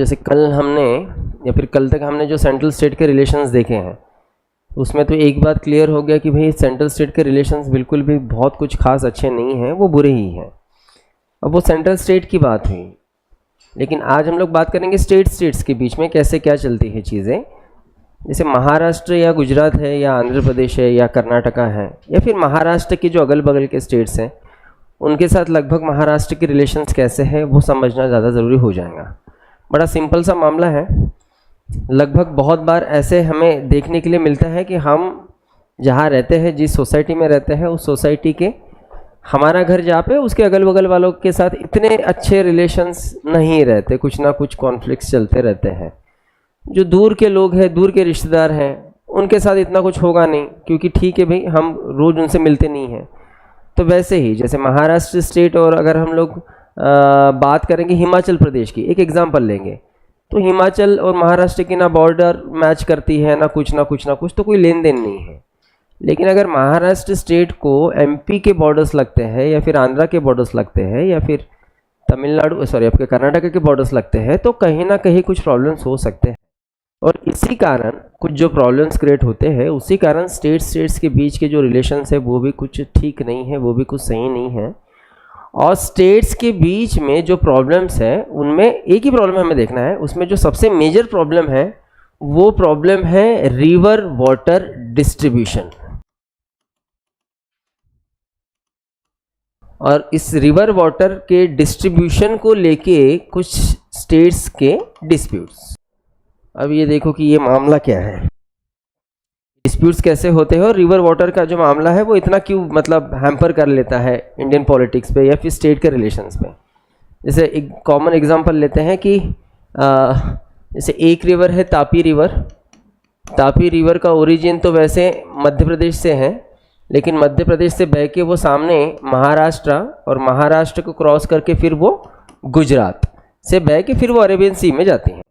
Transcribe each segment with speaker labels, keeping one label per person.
Speaker 1: जैसे कल हमने या फिर कल तक हमने जो सेंट्रल स्टेट के रिलेशंस देखे हैं उसमें तो एक बात क्लियर हो गया कि भाई सेंट्रल स्टेट के रिलेशंस बिल्कुल भी बहुत कुछ खास अच्छे नहीं हैं, वो बुरे ही हैं। अब वो सेंट्रल स्टेट की बात हुई, लेकिन आज हम लोग बात करेंगे स्टेट्स के बीच में कैसे क्या चलती है चीज़ें। जैसे महाराष्ट्र या गुजरात है या आंध्र प्रदेश है या कर्नाटका है या फिर महाराष्ट्र के जो अगल बगल के स्टेट्स हैं उनके साथ लगभग महाराष्ट्र के रिलेशंस कैसे हैं वो समझना ज़्यादा ज़रूरी हो जाएगा। बड़ा सिंपल सा मामला है। लगभग बहुत बार ऐसे हमें देखने के लिए मिलता है कि हम जहाँ रहते हैं, जिस सोसाइटी में रहते हैं, उस सोसाइटी के हमारा घर जहाँ पे उसके अगल बगल वालों के साथ इतने अच्छे रिलेशंस नहीं रहते, कुछ ना कुछ कॉन्फ्लिक्ट्स चलते रहते हैं। जो दूर के लोग हैं, दूर के रिश्तेदार हैं, उनके साथ इतना कुछ होगा नहीं क्योंकि ठीक है भाई हम रोज़ उनसे मिलते नहीं हैं। तो वैसे ही जैसे महाराष्ट्र स्टेट और अगर हम लोग बात करेंगे हिमाचल प्रदेश की, एक एग्जांपल लेंगे तो हिमाचल और महाराष्ट्र की ना बॉर्डर मैच करती है, ना कुछ तो कोई लेन देन नहीं है। लेकिन अगर महाराष्ट्र स्टेट को एमपी के बॉर्डर्स लगते हैं या फिर आंध्रा के बॉर्डर्स लगते हैं या फिर तमिलनाडु आपके कर्नाटक के बॉर्डर्स लगते हैं तो कहीं ना कहीं कुछ प्रॉब्लम्स हो सकते हैं। और इसी कारण कुछ जो प्रॉब्लम्स क्रिएट होते हैं उसी कारण स्टेट्स के बीच के जो रिलेशंस है वो भी कुछ ठीक नहीं है, वो भी कुछ सही नहीं है। और स्टेट्स के बीच में जो प्रॉब्लम्स है उनमें एक ही प्रॉब्लम हमें देखना है, उसमें जो सबसे मेजर प्रॉब्लम है वो प्रॉब्लम है रिवर वाटर डिस्ट्रीब्यूशन। और इस रिवर वाटर के डिस्ट्रीब्यूशन को लेके कुछ स्टेट्स के डिस्प्यूट्स। अब ये देखो कि ये मामला क्या है, डिस्प्यूट्स कैसे होते हैं और रिवर वाटर का जो मामला है वो इतना क्यों मतलब हैम्पर कर लेता है इंडियन पॉलिटिक्स पे या फिर स्टेट के रिलेशंस पे। जैसे एक कॉमन एग्जांपल लेते हैं कि जैसे एक रिवर है तापी रिवर का ओरिजिन तो वैसे मध्य प्रदेश से है, लेकिन मध्य प्रदेश से बह के वो सामने महाराष्ट्र और महाराष्ट्र को क्रॉस करके फिर वो गुजरात से बह के फिर वो अरेबियन सी में जाती है।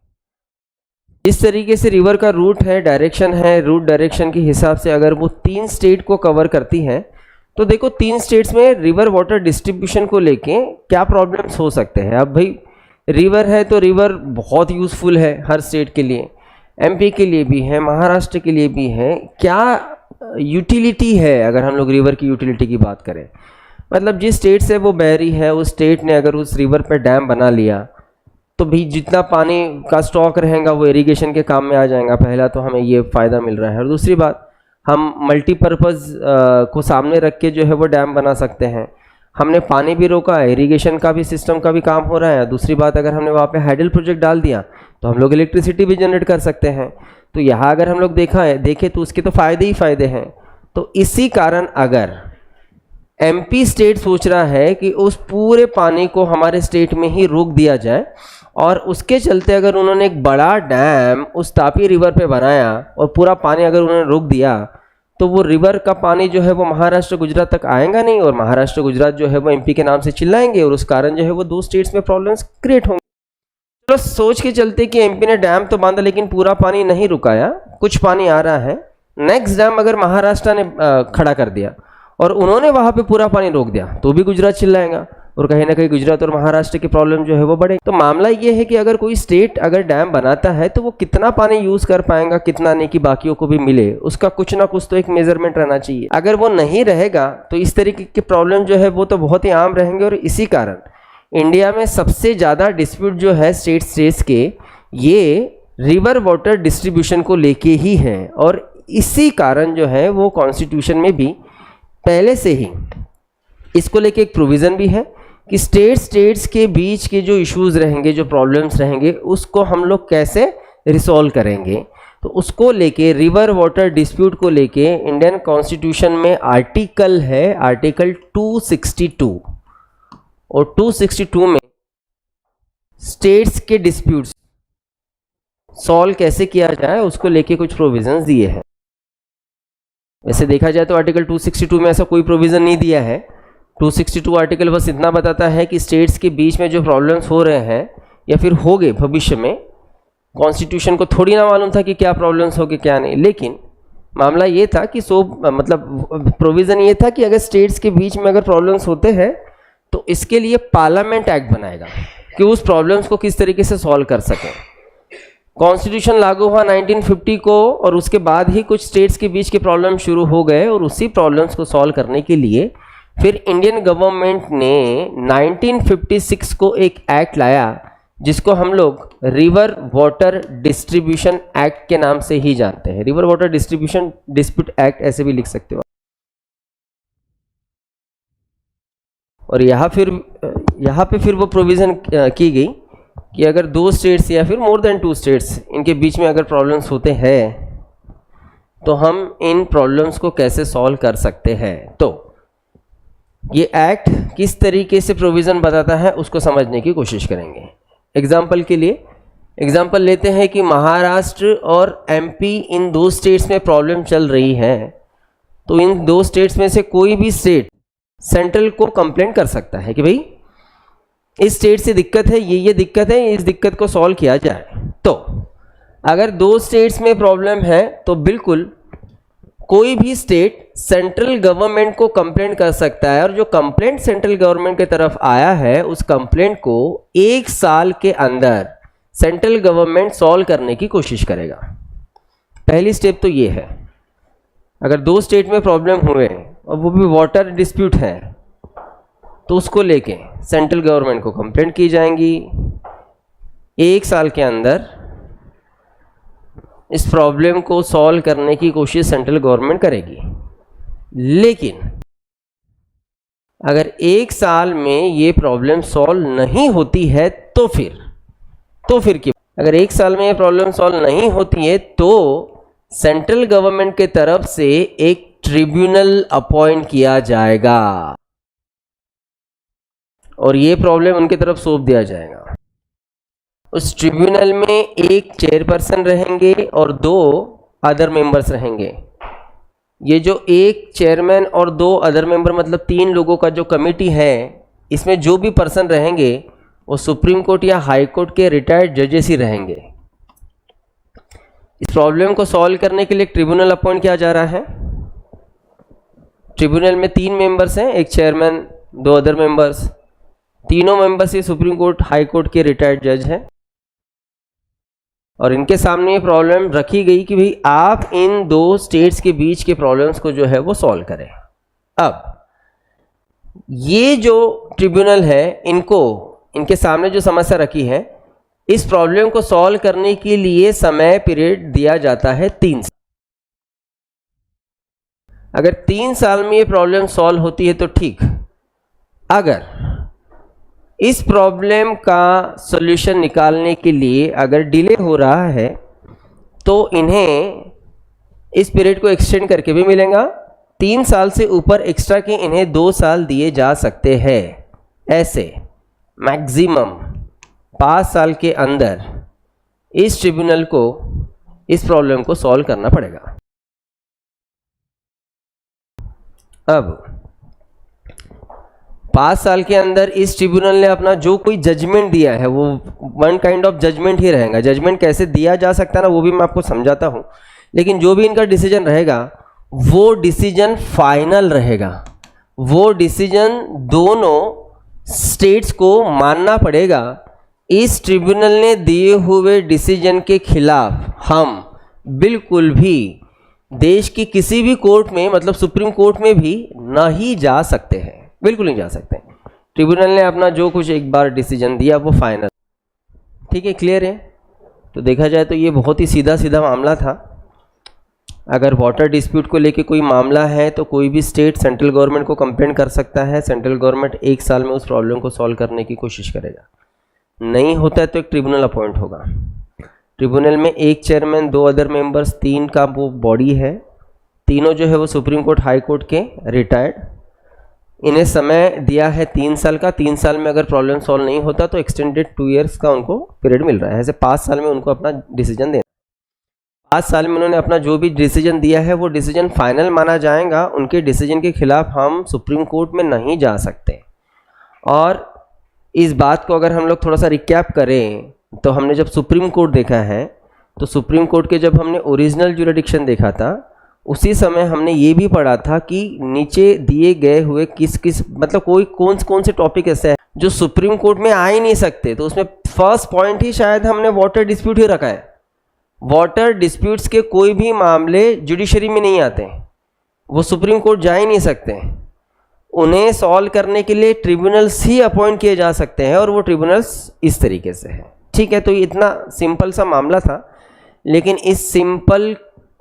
Speaker 1: इस तरीके से रिवर का रूट डायरेक्शन के हिसाब से अगर वो 3 स्टेट को कवर करती है तो देखो 3 स्टेट्स में रिवर वाटर डिस्ट्रीब्यूशन को लेके क्या प्रॉब्लम्स हो सकते हैं। अब भाई रिवर है तो रिवर बहुत यूज़फुल है हर स्टेट के लिए, एमपी के लिए भी है, महाराष्ट्र के लिए भी है। क्या यूटिलिटी है अगर हम लोग रिवर की यूटिलिटी की बात करें, मतलब जिस स्टेट से वो बह रही है उस स्टेट ने अगर उस रिवर पर डैम बना लिया तो भी जितना पानी का स्टॉक रहेगा वो इरिगेशन के काम में आ जाएगा। पहला तो हमें ये फ़ायदा मिल रहा है, और दूसरी बात हम मल्टीपर्पज़ को सामने रख के जो है वो डैम बना सकते हैं। हमने पानी भी रोका है, इरिगेशन का भी सिस्टम का भी काम हो रहा है। दूसरी बात अगर हमने वहाँ पे हाइडल प्रोजेक्ट डाल दिया तो हम लोग इलेक्ट्रिसिटी भी जनरेट कर सकते हैं। तो यहाँ अगर हम लोग देखें तो उसके तो फ़ायदे ही फ़ायदे हैं। तो इसी कारण अगर एमपी स्टेट सोच रहा है कि उस पूरे पानी को हमारे स्टेट में ही रोक दिया जाए और उसके चलते अगर उन्होंने एक बड़ा डैम उस तापी रिवर पे बनाया और पूरा पानी अगर उन्होंने रोक दिया तो वो रिवर का पानी जो है वो महाराष्ट्र गुजरात तक आएगा नहीं और महाराष्ट्र गुजरात जो है वो एमपी के नाम से चिल्लाएंगे और उस कारण जो है वो 2 स्टेट्स में प्रॉब्लम्स क्रिएट होंगे। चलो सोच के चलते कि एमपी ने डैम तो बांधा लेकिन पूरा पानी नहीं रुकाया, कुछ पानी आ रहा है। नेक्स्ट डैम अगर महाराष्ट्र ने खड़ा कर दिया और उन्होंने वहाँ पे पूरा पानी रोक दिया तो भी गुजरात चिल्लाएगा और कहीं ना कहीं गुजरात और महाराष्ट्र की प्रॉब्लम जो है वो बढ़े। तो मामला ये है कि अगर कोई स्टेट अगर डैम बनाता है तो वो कितना पानी यूज़ कर पाएगा, कितना नहीं कि बाकियों को भी मिले, उसका कुछ ना कुछ तो एक मेजरमेंट रहना चाहिए। अगर वो नहीं रहेगा तो इस तरीके की प्रॉब्लम जो है वो तो बहुत ही आम रहेंगे। और इसी कारण इंडिया में सबसे ज़्यादा डिस्प्यूट जो है स्टेट्स के ये रिवर वाटर डिस्ट्रीब्यूशन को लेके ही है। और इसी कारण जो है वो कॉन्स्टिट्यूशन में भी पहले से ही इसको लेके एक प्रोविज़न भी है कि स्टेट्स के बीच के जो इश्यूज़ रहेंगे, जो प्रॉब्लम्स रहेंगे, उसको हम लोग कैसे रिसॉल्व करेंगे। तो उसको लेके रिवर वाटर डिस्प्यूट को लेके इंडियन कॉन्स्टिट्यूशन में आर्टिकल है, आर्टिकल 262, और 262 में स्टेट्स के डिस्प्यूट्स सॉल्व कैसे किया जाए उसको लेके कुछ प्रोविजंस दिए हैं। वैसे देखा जाए तो आर्टिकल 262 में ऐसा कोई प्रोविज़न नहीं दिया है। 262 आर्टिकल बस इतना बताता है कि स्टेट्स के बीच में जो प्रॉब्लम्स हो रहे हैं या फिर हो गए भविष्य में, कॉन्स्टिट्यूशन को थोड़ी ना मालूम था कि क्या प्रॉब्लम्स हो गए क्या नहीं, लेकिन मामला ये था कि प्रोविज़न ये था कि अगर स्टेट्स के बीच में अगर प्रॉब्लम्स होते हैं तो इसके लिए पार्लियामेंट एक्ट बनाएगा। कि उस प्रॉब्लम्स को किस तरीके से सॉल्व कर सकें। कॉन्स्टिट्यूशन लागू हुआ 1950 को और उसके बाद ही कुछ स्टेट्स के बीच के प्रॉब्लम शुरू हो गए और उसी प्रॉब्लम्स को सॉल्व करने के लिए फिर इंडियन गवर्नमेंट ने 1956 को एक एक्ट लाया जिसको हम लोग रिवर वाटर डिस्ट्रीब्यूशन एक्ट के नाम से ही जानते हैं। River water distribution dispute act ऐसे भी लिख सकते हो। और यहाँ पे फिर वो प्रोविज़न की गई कि अगर दो स्टेट्स या फिर मोर देन टू स्टेट्स इनके बीच में अगर प्रॉब्लम्स होते हैं तो हम इन प्रॉब्लम्स को कैसे सॉल्व कर सकते हैं। तो ये एक्ट किस तरीके से प्रोविज़न बताता है उसको समझने की कोशिश करेंगे। एग्जाम्पल के लिए एग्जाम्पल लेते हैं कि महाराष्ट्र और एमपी इन दो स्टेट्स में प्रॉब्लम चल रही है, तो इन दो स्टेट्स में से कोई भी स्टेट सेंट्रल को कंप्लेंट कर सकता है कि भाई इस स्टेट से दिक्कत है, ये दिक्कत है, इस दिक्कत को सॉल्व किया जाए। तो अगर दो स्टेट्स में प्रॉब्लम है तो बिल्कुल कोई भी स्टेट सेंट्रल गवर्नमेंट को कंप्लेंट कर सकता है और जो कंप्लेंट सेंट्रल गवर्नमेंट की तरफ आया है उस कंप्लेंट को 1 साल के अंदर सेंट्रल गवर्नमेंट सॉल्व करने की कोशिश करेगा। पहली स्टेप तो ये है, अगर दो स्टेट में प्रॉब्लम हुए और वो भी वाटर डिस्प्यूट है तो उसको लेके सेंट्रल गवर्नमेंट को कंप्लेंट की जाएंगी। 1 साल के अंदर इस प्रॉब्लम को सॉल्व करने की कोशिश सेंट्रल गवर्नमेंट करेगी। लेकिन अगर 1 साल में ये प्रॉब्लम सॉल्व नहीं होती है तो फिर क्या? अगर 1 साल में ये प्रॉब्लम सॉल्व नहीं होती है तो सेंट्रल गवर्नमेंट के तरफ से एक ट्रिब्यूनल अपॉइंट किया जाएगा और ये प्रॉब्लम उनकी तरफ सौंप दिया जाएगा। उस ट्रिब्यूनल में एक चेयरपर्सन रहेंगे और 2 अदर मेंबर्स रहेंगे। ये जो एक चेयरमैन और 2 अदर मेंबर मतलब 3 लोगों का जो कमेटी है, इसमें जो भी पर्सन रहेंगे वो सुप्रीम कोर्ट या हाई कोर्ट के रिटायर्ड जजेस ही रहेंगे। इस प्रॉब्लम को सॉल्व करने के लिए एक ट्रिब्यूनल अपॉइंट किया जा रहा है। ट्रिब्यूनल में 3 मेंबर्स हैं, एक चेयरमैन, 2 अदर मेंबर्स। तीनों मेंबर्स ये सुप्रीम कोर्ट हाई कोर्ट के रिटायर्ड जज हैं और इनके सामने ये प्रॉब्लम रखी गई कि भाई आप इन 2 स्टेट्स के बीच के प्रॉब्लम्स को जो है वो सॉल्व करें। अब ये जो ट्रिब्यूनल है इनके सामने जो समस्या रखी है, इस प्रॉब्लम को सॉल्व करने के लिए समय पीरियड दिया जाता है 3 साल। अगर 3 साल में ये प्रॉब्लम सॉल्व होती है तो ठीक, अगर इस प्रॉब्लम का सॉल्यूशन निकालने के लिए अगर डिले हो रहा है तो इन्हें इस पीरियड को एक्सटेंड करके भी मिलेगा। 3 साल से ऊपर एक्स्ट्रा के इन्हें 2 साल दिए जा सकते हैं। ऐसे मैक्सिमम 5 साल के अंदर इस ट्रिब्यूनल को इस प्रॉब्लम को सॉल्व करना पड़ेगा। अब 5 साल के अंदर इस ट्रिब्यूनल ने अपना जो कोई जजमेंट दिया है वो वन काइंड ऑफ जजमेंट ही रहेगा। जजमेंट कैसे दिया जा सकता है ना वो भी मैं आपको समझाता हूँ, लेकिन जो भी इनका डिसीजन रहेगा वो डिसीजन फाइनल रहेगा। वो डिसीजन दोनों स्टेट्स को मानना पड़ेगा। इस ट्रिब्यूनल ने दिए हुए डिसीजन के खिलाफ हम बिल्कुल भी देश की किसी भी कोर्ट में मतलब सुप्रीम कोर्ट में भी नहीं जा सकते हैं, बिल्कुल नहीं जा सकते। ट्रिब्यूनल ने अपना जो कुछ एक बार डिसीजन दिया वो फाइनल। ठीक है, क्लियर है? तो देखा जाए तो ये बहुत ही सीधा सीधा मामला था। अगर वाटर डिस्प्यूट को लेके कोई मामला है तो कोई भी स्टेट सेंट्रल गवर्नमेंट को कंप्लेंट कर सकता है। सेंट्रल गवर्नमेंट 1 साल में उस प्रॉब्लम को सॉल्व करने की कोशिश करेगा। नहीं होता है तो एक ट्रिब्यूनल अपॉइंट होगा। ट्रिब्यूनल में एक चेयरमैन, 2 अदर मेंबर्स, 3 का वो बॉडी है। तीनों जो है वो सुप्रीम कोर्ट हाई कोर्ट के रिटायर्ड। इन्हें समय दिया है 3 साल का। 3 साल में अगर प्रॉब्लम सॉल्व नहीं होता तो एक्सटेंडेड 2 ईयर्स का उनको पीरियड मिल रहा है। ऐसे 5 साल में उनको अपना डिसीजन देना। 5 साल में उन्होंने अपना जो भी डिसीजन दिया है वो डिसीजन फाइनल माना जाएगा। उनके डिसीजन के खिलाफ हम सुप्रीम कोर्ट में नहीं जा सकते। और इस बात को अगर हम लोग थोड़ा सा रिकैप करें तो हमने जब सुप्रीम कोर्ट देखा है तो सुप्रीम कोर्ट के जब हमने ओरिजिनल ज्यूरिडिक्शन देखा था उसी समय हमने ये भी पढ़ा था कि नीचे दिए गए हुए किस किस मतलब कौन से टॉपिक ऐसे हैं जो सुप्रीम कोर्ट में आ ही नहीं सकते, तो उसमें फर्स्ट पॉइंट ही शायद हमने वाटर डिस्प्यूट ही रखा है। वाटर डिस्प्यूट्स के कोई भी मामले जुडिशरी में नहीं आते, वो सुप्रीम कोर्ट जा ही नहीं सकते। उन्हें सॉल्व करने के लिए ट्रिब्यूनल्स ही अपॉइंट किए जा सकते हैं, और वो ट्रिब्यूनल्स इस तरीके से है। ठीक है, तो ये इतना सिंपल सा मामला था, लेकिन इस सिंपल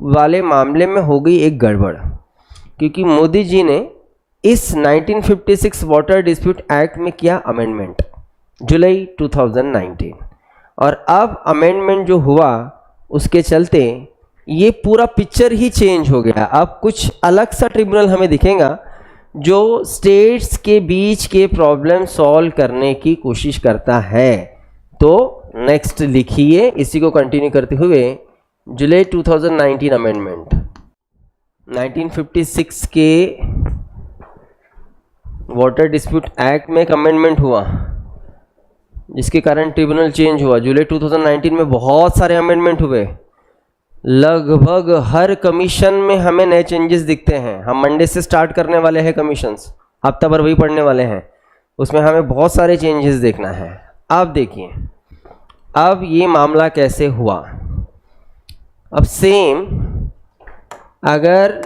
Speaker 1: वाले मामले में हो गई एक गड़बड़, क्योंकि मोदी जी ने इस 1956 वाटर डिस्प्यूट एक्ट में किया अमेंडमेंट जुलाई 2019, और अब अमेंडमेंट जो हुआ उसके चलते ये पूरा पिक्चर ही चेंज हो गया। अब कुछ अलग सा ट्रिब्यूनल हमें दिखेगा जो स्टेट्स के बीच के प्रॉब्लम सॉल्व करने की कोशिश करता है। तो नेक्स्ट लिखिए, इसी को कंटिन्यू करते हुए, जुलाई 2019 अमेंडमेंट, 1956 के वाटर डिस्प्यूट एक्ट में एक अमेंडमेंट हुआ जिसके कारण ट्रिब्यूनल चेंज हुआ। जुलाई 2019 में बहुत सारे अमेंडमेंट हुए, लगभग हर कमीशन में हमें नए चेंजेस दिखते हैं। हम मंडे से स्टार्ट करने वाले हैं कमीशंस, हफ्ता भर वही पढ़ने वाले हैं, उसमें हमें बहुत सारे चेंजेस देखना है। अब देखिए, अब ये मामला कैसे हुआ। अब सेम अगर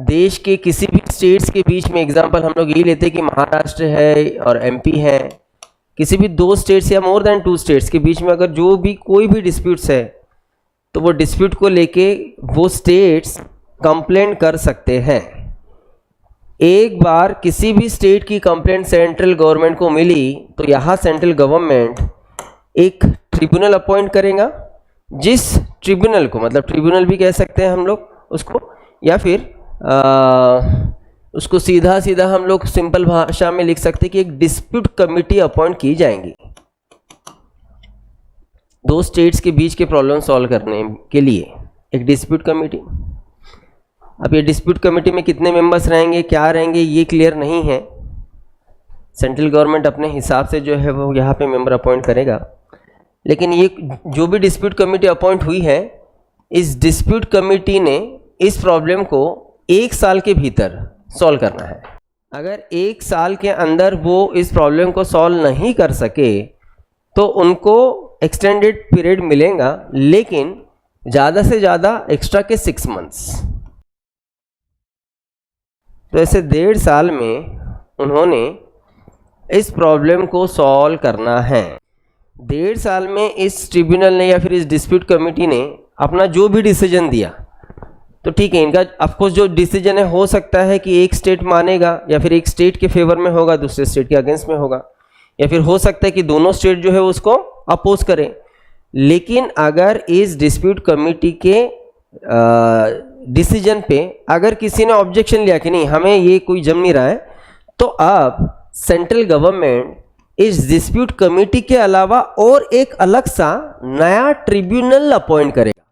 Speaker 1: देश के किसी भी स्टेट्स के बीच में, एग्जांपल हम लोग यही लेते हैं कि महाराष्ट्र है और एमपी है, किसी भी दो स्टेट्स या मोर देन 2 स्टेट्स के बीच में अगर जो भी कोई भी डिस्प्यूट्स है, तो वो डिस्प्यूट को लेके वो स्टेट्स कंप्लेंट कर सकते हैं। एक बार किसी भी स्टेट की कंप्लेंट सेंट्रल गवर्नमेंट को मिली, तो यहाँ सेंट्रल गवर्नमेंट एक ट्रिब्यूनल अपॉइंट करेगा, जिस ट्रिब्यूनल को, मतलब ट्रिब्यूनल भी कह सकते हैं हम लोग उसको, या फिर उसको सीधा सीधा हम लोग सिंपल भाषा में लिख सकते हैं कि एक डिस्प्यूट कमिटी अपॉइंट की जाएंगी दो स्टेट्स के बीच के प्रॉब्लम सॉल्व करने के लिए, एक डिस्प्यूट कमेटी। अब ये डिस्प्यूट कमेटी में कितने मेंबर्स रहेंगे, क्या रहेंगे, ये क्लियर नहीं है। सेंट्रल गवर्नमेंट अपने हिसाब से जो है वो यहाँ पे मेंबर अपॉइंट करेगा, लेकिन ये जो भी डिस्प्यूट कमेटी अपॉइंट हुई है, इस डिस्प्यूट कमेटी ने इस प्रॉब्लम को 1 साल के भीतर सॉल्व करना है। अगर 1 साल के अंदर वो इस प्रॉब्लम को सॉल्व नहीं कर सके तो उनको एक्सटेंडेड पीरियड मिलेगा, लेकिन ज़्यादा से ज़्यादा एक्स्ट्रा के 6 मंथ्स। तो ऐसे 1.5 साल में उन्होंने इस प्रॉब्लम को सॉल्व करना है। 1.5 साल में इस ट्रिब्यूनल ने या फिर इस डिस्प्यूट कमेटी ने अपना जो भी डिसीजन दिया, तो ठीक है, इनका ऑफकोर्स जो डिसीजन है हो सकता है कि एक स्टेट मानेगा या फिर एक स्टेट के फेवर में होगा, दूसरे स्टेट के अगेंस्ट में होगा, या फिर हो सकता है कि दोनों स्टेट जो है उसको अपोज करें। लेकिन अगर इस डिस्प्यूट कमेटी के डिसीजन पे अगर किसी ने ऑब्जेक्शन लिया कि नहीं हमें ये कोई जम नहीं रहा है, तो अब सेंट्रल गवर्नमेंट इस डिस्प्यूट कमेटी के अलावा और एक अलग सा नया ट्रिब्यूनल अपॉइंट करेगा।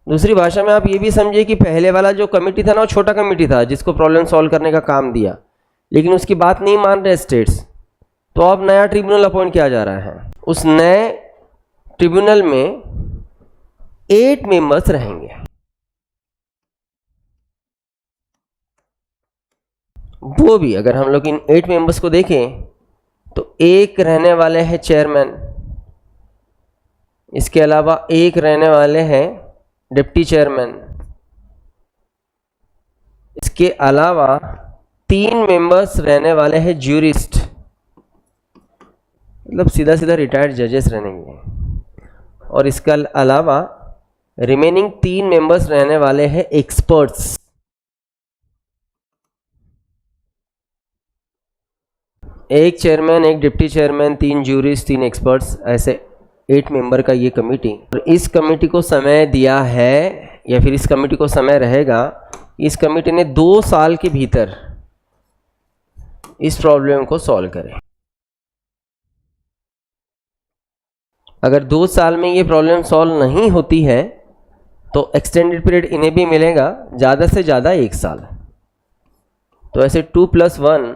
Speaker 1: दूसरी भाषा में आप ये भी समझिए कि पहले वाला जो कमेटी था ना, वो छोटा कमेटी था जिसको प्रॉब्लम सॉल्व करने का काम दिया, लेकिन उसकी बात नहीं मान रहे स्टेट्स, तो अब नया ट्रिब्यूनल अपॉइंट किया जा रहा है। उस नए ट्रिब्यूनल में 8 मेंबर्स रहेंगे। वो भी अगर हम लोग इन 8 मेंबर्स को देखें तो एक रहने वाले हैं चेयरमैन, इसके अलावा एक रहने वाले हैं डिप्टी चेयरमैन, इसके अलावा 3 मेंबर्स रहने वाले हैं ज्यूरिस्ट, मतलब सीधा सीधा रिटायर्ड जजेस रहेंगे, और इसके अलावा रिमेनिंग 3 मेंबर्स रहने वाले हैं एक्सपर्ट्स। एक चेयरमैन, एक डिप्टी चेयरमैन, 3 ज्यूरिस्ट, 3 एक्सपर्ट्स, ऐसे 8 मेंबर का ये कमेटी। और इस कमेटी को समय दिया है या फिर इस कमेटी को समय रहेगा, इस कमेटी ने 2 साल के भीतर इस प्रॉब्लम को सॉल्व करें। अगर 2 साल में ये प्रॉब्लम सॉल्व नहीं होती है तो एक्सटेंडेड पीरियड इन्हें भी मिलेगा, ज़्यादा से ज़्यादा 1 साल। तो ऐसे 2 + 1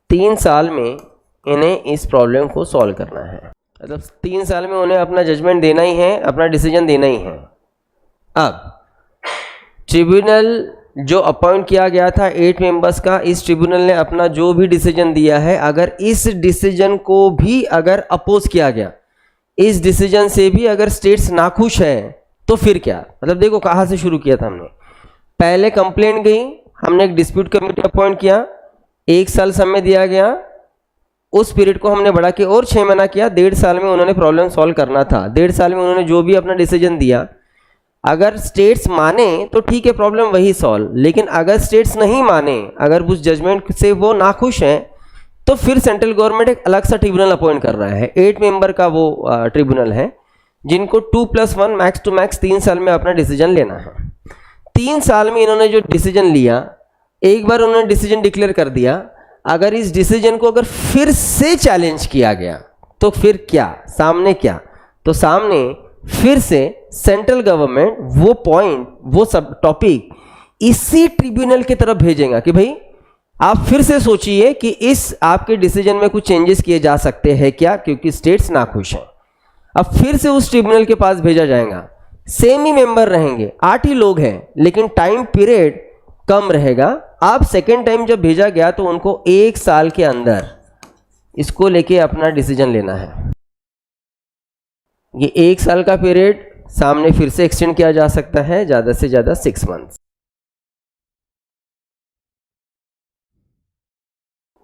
Speaker 1: 3 साल में इन्हें इस प्रॉब्लम को सॉल्व करना है। मतलब 3 साल में उन्हें अपना जजमेंट देना ही है, अपना डिसीजन देना ही है। अब ट्रिब्यूनल जो अपॉइंट किया गया था 8 मेंबर्स का, इस ट्रिब्यूनल ने अपना जो भी डिसीजन दिया है, अगर इस डिसीजन को भी अगर अपोज किया गया, इस डिसीजन से भी अगर स्टेट्स नाखुश हैं, तो फिर क्या? मतलब देखो कहाँ से शुरू किया था हमने। पहले कंप्लेंट गई, हमने एक डिस्प्यूट कमेटी अपॉइंट किया, 1 साल समय दिया गया, उस पीरियड को हमने बढ़ा के और 6 महीना किया। 1.5 साल में उन्होंने प्रॉब्लम सॉल्व करना था। 1.5 साल में उन्होंने जो भी अपना डिसीजन दिया, अगर स्टेट्स माने तो ठीक है, प्रॉब्लम वही सॉल्व। लेकिन अगर स्टेट्स नहीं माने, अगर उस जजमेंट से वो नाखुश हैं, तो फिर सेंट्रल गवर्नमेंट एक अलग सा ट्रिब्यूनल अपॉइंट कर रहा है। 8 मेंबर का वो ट्रिब्यूनल है, जिनको 2+1 मैक्स टू मैक्स 3 साल में अपना डिसीजन लेना है। 3 साल में इन्होंने जो डिसीजन लिया, एक बार उन्होंने डिसीजन डिक्लेयर कर दिया, अगर इस डिसीजन को अगर फिर से चैलेंज किया गया, तो फिर क्या? सामने क्या? तो सामने फिर से सेंट्रल गवर्नमेंट वो पॉइंट, वो सब टॉपिक इसी ट्रिब्यूनल की तरफ भेजेगा कि भाई आप फिर से सोचिए कि इस आपके डिसीजन में कुछ चेंजेस किए जा सकते हैं क्या, क्योंकि स्टेट्स नाखुश हैं। अब फिर से उस ट्रिब्यूनल के पास भेजा जाएगा। सेम ही मेंबर रहेंगे, 8 ही लोग हैं, लेकिन टाइम पीरियड कम रहेगा। अब सेकेंड टाइम जब भेजा गया तो उनको 1 साल के अंदर इसको लेके अपना डिसीजन लेना है। ये 1 साल का पीरियड सामने फिर से एक्सटेंड किया जा सकता है, ज़्यादा से ज़्यादा 6 मंथ्स।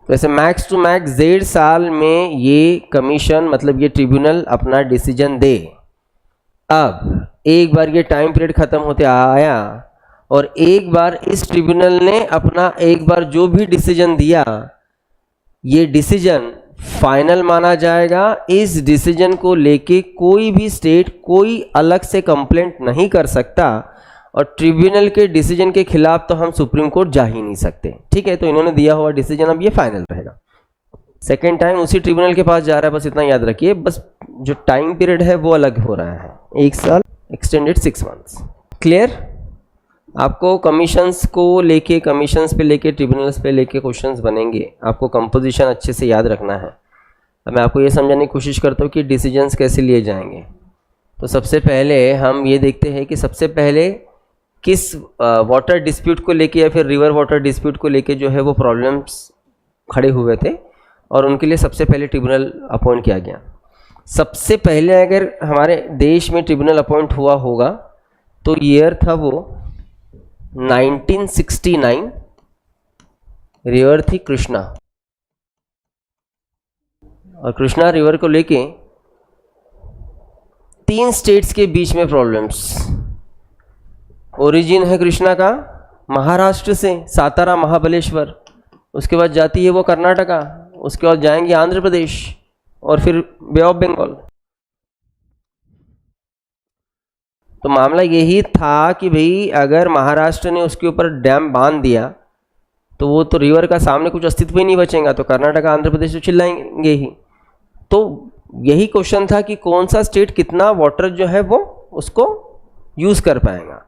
Speaker 1: वैसे मैक्स टू मैक्स 1.5 साल में ये कमीशन, मतलब ये ट्रिब्यूनल अपना डिसीजन दे। अब एक बार ये टाइम पीरियड ख़त्म होते आया और एक बार इस ट्रिब्यूनल ने अपना एक बार जो भी डिसीजन दिया, ये डिसीजन फाइनल माना जाएगा। इस डिसीजन को लेके कोई भी स्टेट कोई अलग से कंप्लेंट नहीं कर सकता, और ट्रिब्यूनल के डिसीजन के खिलाफ तो हम सुप्रीम कोर्ट जा ही नहीं सकते। ठीक है, तो इन्होंने दिया हुआ डिसीजन अब ये फाइनल रहेगा। सेकेंड टाइम उसी ट्रिब्यूनल के पास जा रहा है, बस इतना याद रखिए। बस जो टाइम पीरियड है वो अलग हो रहा है, 1 साल एक्सटेंडेड 6 मंथ्स। क्लियर? आपको कमीशंस को लेके, कमीशंस पे लेके, ट्रिब्यूनल्स पे लेके क्वेश्चंस बनेंगे। आपको कंपोजिशन अच्छे से याद रखना है। अब मैं आपको ये समझाने की कोशिश करता हूँ कि डिसीजंस कैसे लिए जाएंगे। तो सबसे पहले हम ये देखते हैं कि सबसे पहले किस वाटर डिस्प्यूट को लेके या फिर रिवर वाटर डिस्प्यूट को लेके जो है वो प्रॉब्लम्स खड़े हुए थे, और उनके लिए सबसे पहले ट्रिब्यूनल अपॉइंट किया गया। सबसे पहले अगर हमारे देश में ट्रिब्यूनल अपॉइंट हुआ होगा तो ईयर था वो 1969। रिवर थी कृष्णा, और कृष्णा रिवर को लेके 3 स्टेट्स के बीच में प्रॉब्लम्स। ओरिजिन है कृष्णा का महाराष्ट्र से, सातारा महाबलेश्वर, उसके बाद जाती है वो कर्नाटका, उसके बाद जाएंगे आंध्र प्रदेश, और फिर बे ऑफ बंगाल। तो मामला यही था कि भाई अगर महाराष्ट्र ने उसके ऊपर डैम बांध दिया तो वो तो रिवर का सामने कुछ अस्तित्व ही नहीं बचेगा, तो कर्नाटका आंध्र प्रदेश तो चिल्लाएंगे ही। तो यही क्वेश्चन था कि कौन सा स्टेट कितना वाटर जो है वो उसको यूज़ कर पाएगा।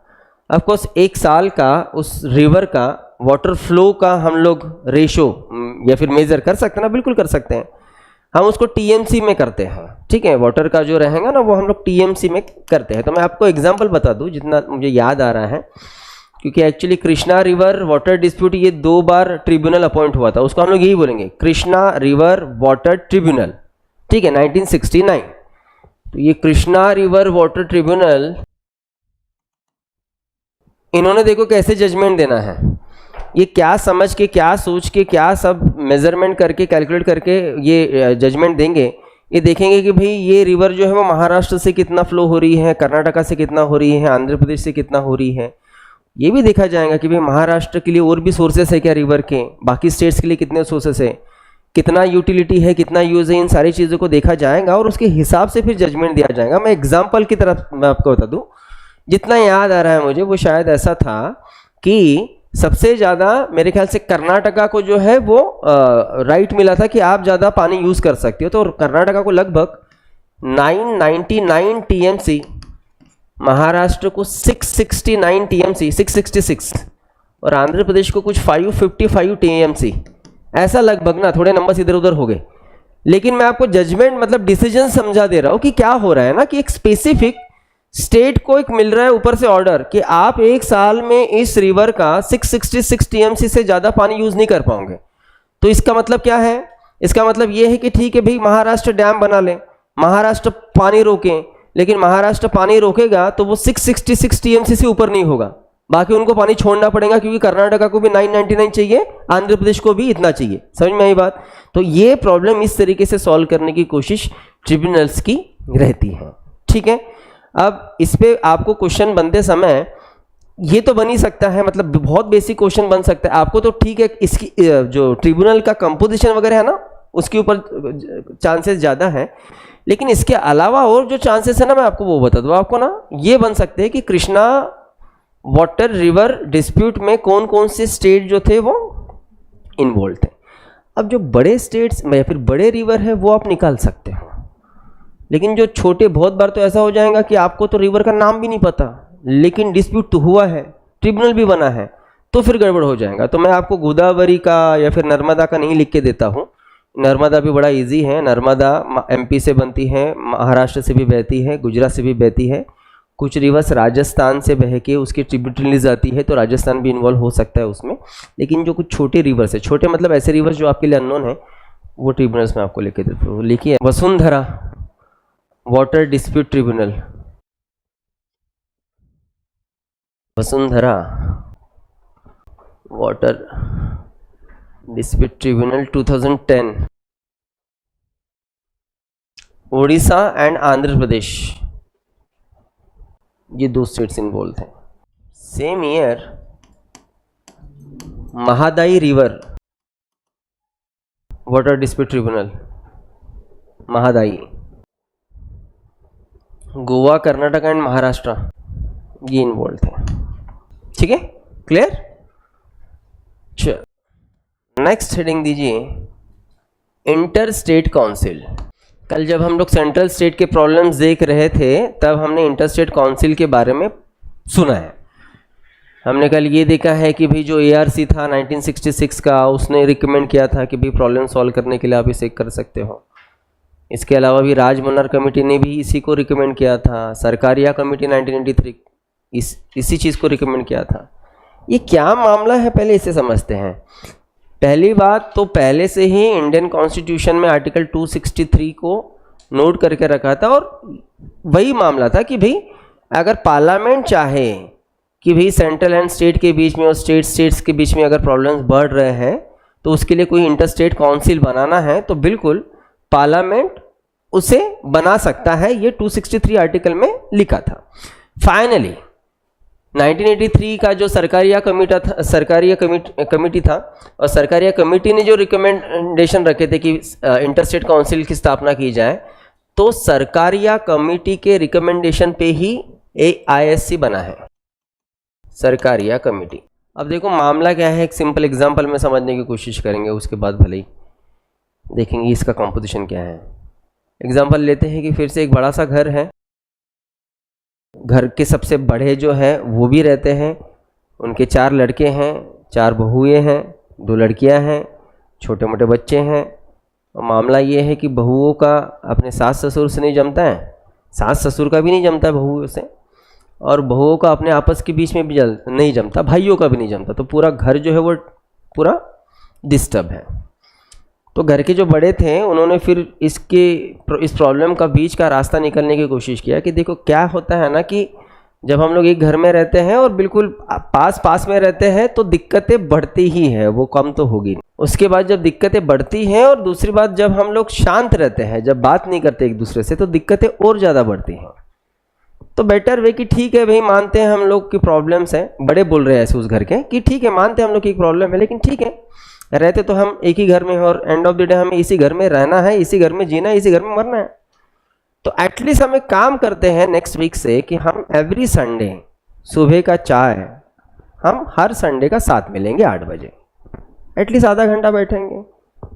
Speaker 1: ऑफकोर्स 1 साल का उस रिवर का वाटर फ्लो का हम लोग रेशो या फिर मेज़र कर सकते हैं ना, बिल्कुल कर सकते हैं। हम उसको टीएमसी में करते हैं, ठीक है, वाटर का जो रहेगा ना वो हम लोग टीएमसी में करते हैं। तो मैं आपको एग्जांपल बता दूं जितना मुझे याद आ रहा है, क्योंकि actually Krishna river water dispute ये 2 बार ट्रिब्यूनल अपॉइंट हुआ था, उसको हम लोग यही बोलेंगे कृष्णा रिवर वाटर ट्रिब्यूनल, ठीक है, 1969। तो ये कृष्णा रिवर वाटर ट्रिब्यूनल, इन्होंने देखो कैसे जजमेंट देना है। ये क्या समझ के, क्या सोच के, क्या सब मेजरमेंट करके, कैलकुलेट करके ये जजमेंट देंगे। ये देखेंगे कि भाई ये रिवर जो है वो महाराष्ट्र से कितना फ्लो हो रही है, कर्नाटका से कितना हो रही है, आंध्र प्रदेश से कितना हो रही है। ये भी देखा जाएगा कि भाई महाराष्ट्र के लिए और भी सोर्सेस है क्या रिवर के, बाकी स्टेट्स के लिए कितने सोर्सेस है, कितना यूटिलिटी है, कितना यूज है, इन सारी चीज़ों को देखा जाएगा और उसके हिसाब से फिर जजमेंट दिया जाएगा। मैं एग्जाम्पल की तरफ मैं आपको बता दूँ, जितना याद आ रहा है मुझे वो शायद ऐसा था कि सबसे ज़्यादा मेरे ख्याल से कर्नाटका को जो है वो राइट मिला था कि आप ज़्यादा पानी यूज़ कर सकते हो। तो कर्नाटका को लगभग 999 टीएमसी, महाराष्ट्र को 669 टीएमसी, 666, और आंध्र प्रदेश को कुछ 555 टीएमसी, ऐसा लगभग ना, थोड़े नंबर्स इधर उधर हो गए। लेकिन मैं आपको जजमेंट मतलब डिसीजन समझा दे रहा हूँ कि क्या हो रहा है ना, कि एक स्पेसिफिक स्टेट को एक मिल रहा है ऊपर से ऑर्डर कि आप एक साल में इस रिवर का 666 टीएमसी से ज़्यादा पानी यूज़ नहीं कर पाओगे। तो इसका मतलब क्या है? इसका मतलब ये है कि ठीक है भाई, महाराष्ट्र डैम बना ले, महाराष्ट्र पानी रोके, लेकिन महाराष्ट्र पानी रोकेगा तो वो 666 टीएमसी से ऊपर नहीं होगा, बाकी उनको पानी छोड़ना पड़ेगा, क्योंकि कर्नाटका को भी 999 चाहिए, आंध्र प्रदेश को भी इतना चाहिए। समझ में आई बात? तो ये प्रॉब्लम इस तरीके से सॉल्व करने की कोशिश ट्रिब्यूनल्स की रहती है। ठीक है, अब इस पे आपको क्वेश्चन बनते समय ये तो बन ही सकता है, मतलब बहुत बेसिक क्वेश्चन बन सकता है आपको, तो ठीक है, इसकी जो ट्रिब्यूनल का कंपोजिशन वगैरह है ना, उसके ऊपर चांसेस ज़्यादा हैं, लेकिन इसके अलावा और जो चांसेस है ना, मैं आपको वो बता दूँ। आपको ना ये बन सकते हैं कि कृष्णा वाटर रिवर डिस्प्यूट में कौन कौन से स्टेट जो थे वो इन्वॉल्व थे। अब जो बड़े स्टेट्स या फिर बड़े रिवर है वो आप निकाल सकते हो, लेकिन जो छोटे, बहुत बार तो ऐसा हो जाएगा कि आपको तो रिवर का नाम भी नहीं पता, लेकिन डिस्प्यूट तो हुआ है, ट्रिब्यूनल भी बना है, तो फिर गड़बड़ हो जाएगा। तो मैं आपको गोदावरी का या फिर नर्मदा का नहीं लिख के देता हूँ। नर्मदा भी बड़ा इजी है, नर्मदा एमपी से बनती है, महाराष्ट्र से भी बहती है, गुजरात से भी बहती है, कुछ रिवर्स राजस्थान से बह के उसकी ट्रिब्यूटरीज आती है, तो राजस्थान भी इन्वॉल्व हो सकता है उसमें। लेकिन जो कुछ छोटे रिवर्स है, छोटे मतलब ऐसे रिवर्स जो आपके लिए अननोन है, वो ट्रिब्यूनल्स में आपको लिख के देता हूँ। लिखिए, Vasundhara water dispute tribunal, Vasundhara water dispute tribunal 2010, Odisha and Andhra Pradesh, ये दो स्टेट्स इन्वॉल्व थे। Same year Mahadayi river water dispute tribunal, Mahadayi, Goa, Karnataka and Maharashtra ये इन्वॉल्व थे। ठीक है, क्लियर? चल, नेक्स्ट हेडिंग दीजिए, इंटर स्टेट काउंसिल। कल जब हम लोग सेंट्रल स्टेट के प्रॉब्लम्स देख रहे थे, तब हमने इंटर स्टेट काउंसिल के बारे में सुना है। हमने कल ये देखा है कि भाई जो ARC था 1966 का, उसने रिकमेंड किया था कि भाई प्रॉब्लम सॉल्व करने के लिए आप इसे कर सकते हो। इसके अलावा भी राजमन्नार कमेटी ने भी इसी को रिकमेंड किया था। सरकारिया कमेटी 1983 इसी चीज़ को रिकमेंड किया था। ये क्या मामला है, पहले इसे समझते हैं। पहली बात तो पहले से ही इंडियन कॉन्स्टिट्यूशन में आर्टिकल 263 को नोट करके रखा था, और वही मामला था कि भाई अगर पार्लियामेंट चाहे कि भाई सेंट्रल एंड स्टेट के बीच में और स्टेट्स के बीच में अगर प्रॉब्लम्स बढ़ रहे हैं, तो उसके लिए कोई इंटर स्टेट काउंसिल बनाना है तो बिल्कुल पार्लियामेंट उसे बना सकता है। ये 263 आर्टिकल में लिखा था। फाइनली 1983 का जो सरकारिया कमेटी था, और सरकारिया कमेटी ने जो रिकमेंडेशन रखे थे कि इंटर स्टेट काउंसिल की स्थापना की जाए, तो सरकारिया कमेटी के रिकमेंडेशन पे ही AISC बना है, सरकारिया कमेटी। अब देखो मामला क्या है, एक सिंपल एग्जांपल में समझने की कोशिश करेंगे, उसके बाद भले ही देखेंगे इसका कंपोजिशन क्या है। एग्जांपल लेते हैं कि फिर से एक बड़ा सा घर है, घर के सबसे बड़े जो है वो भी रहते हैं, उनके 4 लड़के हैं, 4 बहुएं हैं, 2 लड़कियां हैं, छोटे मोटे बच्चे हैं। और मामला ये है कि बहुओं का अपने सास ससुर से नहीं जमता है, सास ससुर का भी नहीं जमता है बहुओं से, और बहुओं का अपने आपस के बीच में भी नहीं जमता, भाइयों का भी नहीं जमता। तो पूरा घर जो है वो पूरा डिस्टर्ब है। तो घर के जो बड़े थे उन्होंने फिर इस प्रॉब्लम का बीच का रास्ता निकलने की कोशिश किया कि देखो क्या होता है ना, कि जब हम लोग एक घर में रहते हैं और बिल्कुल पास में रहते हैं तो दिक्कतें बढ़ती ही हैं, वो कम तो होगी नहीं। उसके बाद जब दिक्कतें बढ़ती हैं, और दूसरी बात जब हम लोग शांत रहते हैं, जब बात नहीं करते एक दूसरे से, तो दिक्कतें और ज़्यादा बढ़ती हैं। तो बेटर वे कि ठीक है भाई, मानते हैं हम लोग की प्रॉब्लम्स हैं, बड़े बोल रहे हैं ऐसे उस घर के कि ठीक है मानते हैं हम लोग की प्रॉब्लम है, लेकिन ठीक है रहते तो हम एक ही घर में हैं, और एंड ऑफ द डे हमें इसी घर में रहना है, इसी घर में जीना है, इसी घर में मरना है। तो एटलीस्ट हम एक काम करते हैं नेक्स्ट वीक से कि हम एवरी संडे सुबह का चाय हम हर संडे का साथ मिलेंगे 8 बजे, एटलीस्ट आधा घंटा बैठेंगे,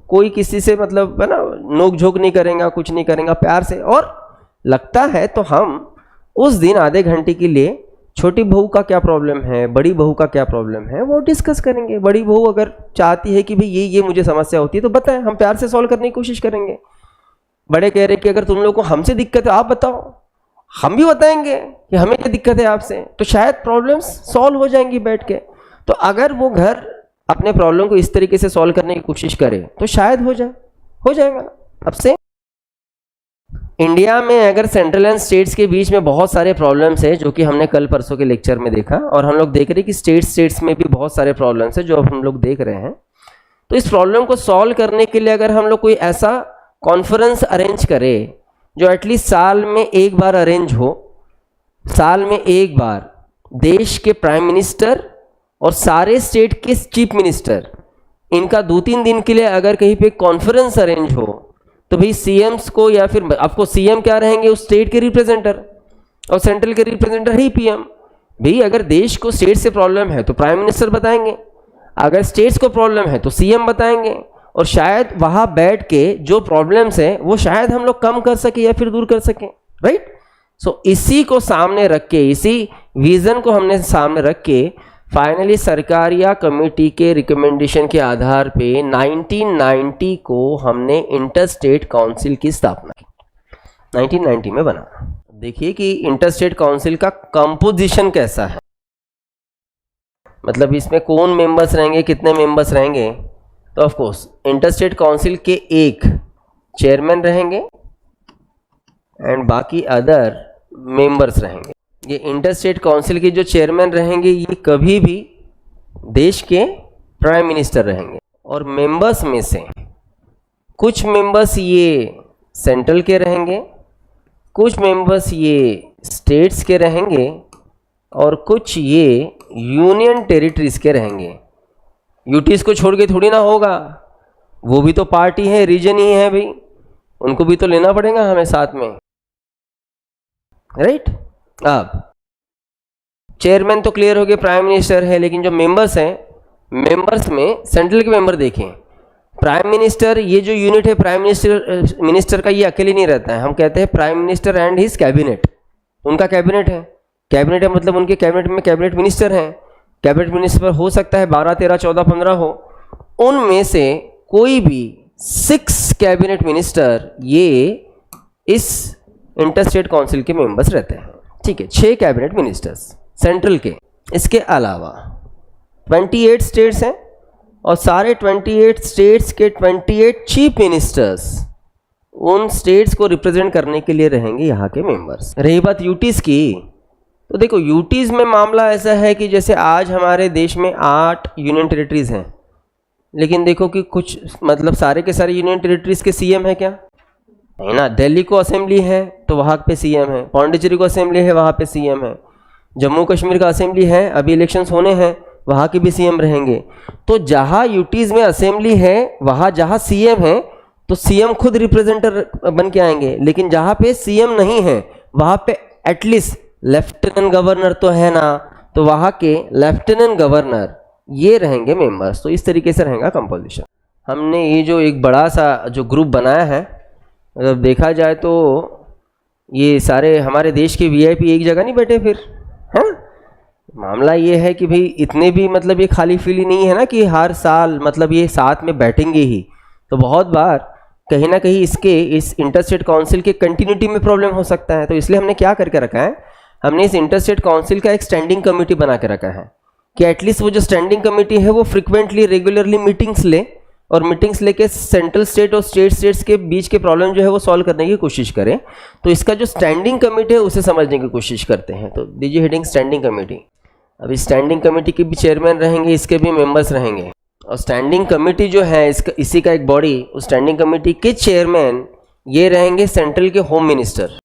Speaker 1: कोई किसी से मतलब है ना नोक झोंक नहीं करेंगे, कुछ नहीं करेंगे, प्यार से। और लगता है तो हम उस दिन आधे घंटे के लिए छोटी बहू का क्या प्रॉब्लम है, बड़ी बहू का क्या प्रॉब्लम है, वो डिस्कस करेंगे। बड़ी बहू अगर चाहती है कि भाई ये मुझे समस्या होती है, तो बताएं, हम प्यार से सॉल्व करने की कोशिश करेंगे। बड़े कह रहे कि अगर तुम लोग को हमसे दिक्कत है आप बताओ, हम भी बताएंगे कि हमें क्या दिक्कत है आपसे, तो शायद प्रॉब्लम्स सॉल्व हो जाएंगी बैठ के। तो अगर वो घर अपने प्रॉब्लम को इस तरीके से सॉल्व करने की कोशिश करे तो शायद हो जाएगा। अब से इंडिया में अगर सेंट्रल एंड स्टेट्स के बीच में बहुत सारे प्रॉब्लम्स है, जो कि हमने कल परसों के लेक्चर में देखा, और हम लोग देख रहे हैं कि स्टेट्स में भी बहुत सारे प्रॉब्लम्स है जो अब हम लोग देख रहे हैं। तो इस प्रॉब्लम को सॉल्व करने के लिए अगर हम लोग कोई ऐसा कॉन्फ्रेंस अरेंज करें जो एटलीस्ट साल में एक बार अरेंज हो, साल में एक बार देश के प्राइम मिनिस्टर और सारे स्टेट के चीफ मिनिस्टर, इनका 2-3 दिन के लिए अगर कहीं पे कॉन्फ्रेंस अरेंज हो, तो भाई सीएम्स को, या फिर आपको सीएम क्या रहेंगे, उस स्टेट के रिप्रेजेंटर, और सेंट्रल के रिप्रेजेंटर ही पीएम। भाई अगर देश को स्टेट से प्रॉब्लम है तो प्राइम मिनिस्टर बताएंगे, अगर स्टेट्स को प्रॉब्लम है तो सीएम बताएंगे, और शायद वहां बैठ के जो प्रॉब्लम्स है वो शायद हम लोग कम कर सके या फिर दूर कर सके, राइट। सो इसी को सामने रख के, इसी विजन को हमने सामने रख के फाइनली सरकारिया कमेटी के रिकमेंडेशन के आधार पे 1990 को हमने इंटर स्टेट काउंसिल की स्थापना की। 1990 में बना। देखिए कि इंटर स्टेट काउंसिल का कंपोजिशन कैसा है, मतलब इसमें कौन मेंबर्स रहेंगे, कितने मेंबर्स रहेंगे। तो of course inter state council के एक चेयरमैन रहेंगे एंड बाकी अदर मेंबर्स रहेंगे। ये इंटर स्टेट काउंसिल के जो चेयरमैन रहेंगे ये कभी भी देश के प्राइम मिनिस्टर रहेंगे, और मेंबर्स में से कुछ मेंबर्स ये सेंट्रल के रहेंगे, कुछ मेंबर्स ये स्टेट्स के रहेंगे, और कुछ ये यूनियन टेरिटरीज के रहेंगे। यूटीज को छोड़ के थोड़ी ना होगा, वो भी तो पार्टी है, रीजन ही है भाई, उनको भी तो लेना पड़ेगा हमें साथ में, राइट। अब चेयरमैन तो क्लियर हो गया, प्राइम मिनिस्टर है, लेकिन जो मेंबर्स हैं, मेंबर्स में सेंट्रल के मेंबर देखें, प्राइम मिनिस्टर, ये जो यूनिट है प्राइम मिनिस्टर का, ये अकेले नहीं रहता है। हम कहते हैं prime minister and his cabinet, उनका कैबिनेट है। कैबिनेट है मतलब उनके कैबिनेट में कैबिनेट मिनिस्टर हैं। कैबिनेट मिनिस्टर हो सकता है 12, 13, 14, 15 हो, उनमें से कोई भी 6 कैबिनेट मिनिस्टर ये इस इंटर स्टेट काउंसिल के मेंबर्स रहते हैं, ठीक है। 6 कैबिनेट मिनिस्टर्स सेंट्रल के। इसके अलावा 28 स्टेट्स हैं, और सारे 28 स्टेट्स के 28 चीफ मिनिस्टर्स उन स्टेट्स को रिप्रेजेंट करने के लिए रहेंगे यहाँ के मेंबर्स। रही बात यूटीज की, तो देखो यूटीज में मामला ऐसा है कि जैसे आज हमारे देश में 8 यूनियन टेरिटरीज हैं, लेकिन देखो कि कुछ मतलब सारे के सारे यूनियन टेरिटरीज के सीएम है क्या, नहीं ना। दिल्ली को असेंबली है तो वहाँ पे सीएम है, पौंडीचेरी को असेंबली है वहाँ पे सीएम है, जम्मू कश्मीर का असेंबली है, अभी इलेक्शंस होने हैं, वहाँ के भी सीएम रहेंगे। तो जहाँ यूटीज में असेंबली है, वहाँ जहाँ सीएम है तो सीएम खुद रिप्रेजेंटर बन के आएंगे, लेकिन जहाँ पे सीएम नहीं है वहाँ पे एटलीस्ट लेफ्टिनेंट गवर्नर तो है ना, तो वहाँ के लेफ्टिनेंट गवर्नर ये रहेंगे मेंबर्स। तो इस तरीके से रहेगा कंपोजिशन। हमने ये जो एक बड़ा सा जो ग्रुप बनाया है, मतलब देखा जाए तो ये सारे हमारे देश के वीआईपी एक जगह नहीं बैठे फिर, है। मामला ये है कि भाई इतने भी मतलब ये खाली फील नहीं है ना कि हर साल मतलब ये साथ में बैठेंगे ही। तो बहुत बार कहीं ना कहीं इस इंटर स्टेट काउंसिल के कंटिन्यूटी में प्रॉब्लम हो सकता है। तो इसलिए हमने क्या करके रखा है, हमने इस इंटर स्टेट काउंसिल का एक स्टैंडिंग कमेटी बना के रखा है कि एटलीस्ट वो जो स्टैंडिंग कमेटी है वो फ्रिक्वेंटली रेगुलरली मीटिंग्स ले, और मीटिंग्स लेके सेंट्रल स्टेट और स्टेट्स के बीच के प्रॉब्लम जो है वो सॉल्व करने की कोशिश करें। तो इसका जो स्टैंडिंग कमेटी है उसे समझने की कोशिश करते हैं। तो दीजिए हेडिंग स्टैंडिंग कमेटी। अभी स्टैंडिंग कमेटी के भी चेयरमैन रहेंगे, इसके भी मेंबर्स रहेंगे, और स्टैंडिंग कमेटी जो है इसी का एक बॉडी, उस स्टैंडिंग कमेटी के चेयरमैन ये रहेंगे सेंट्रल के home minister.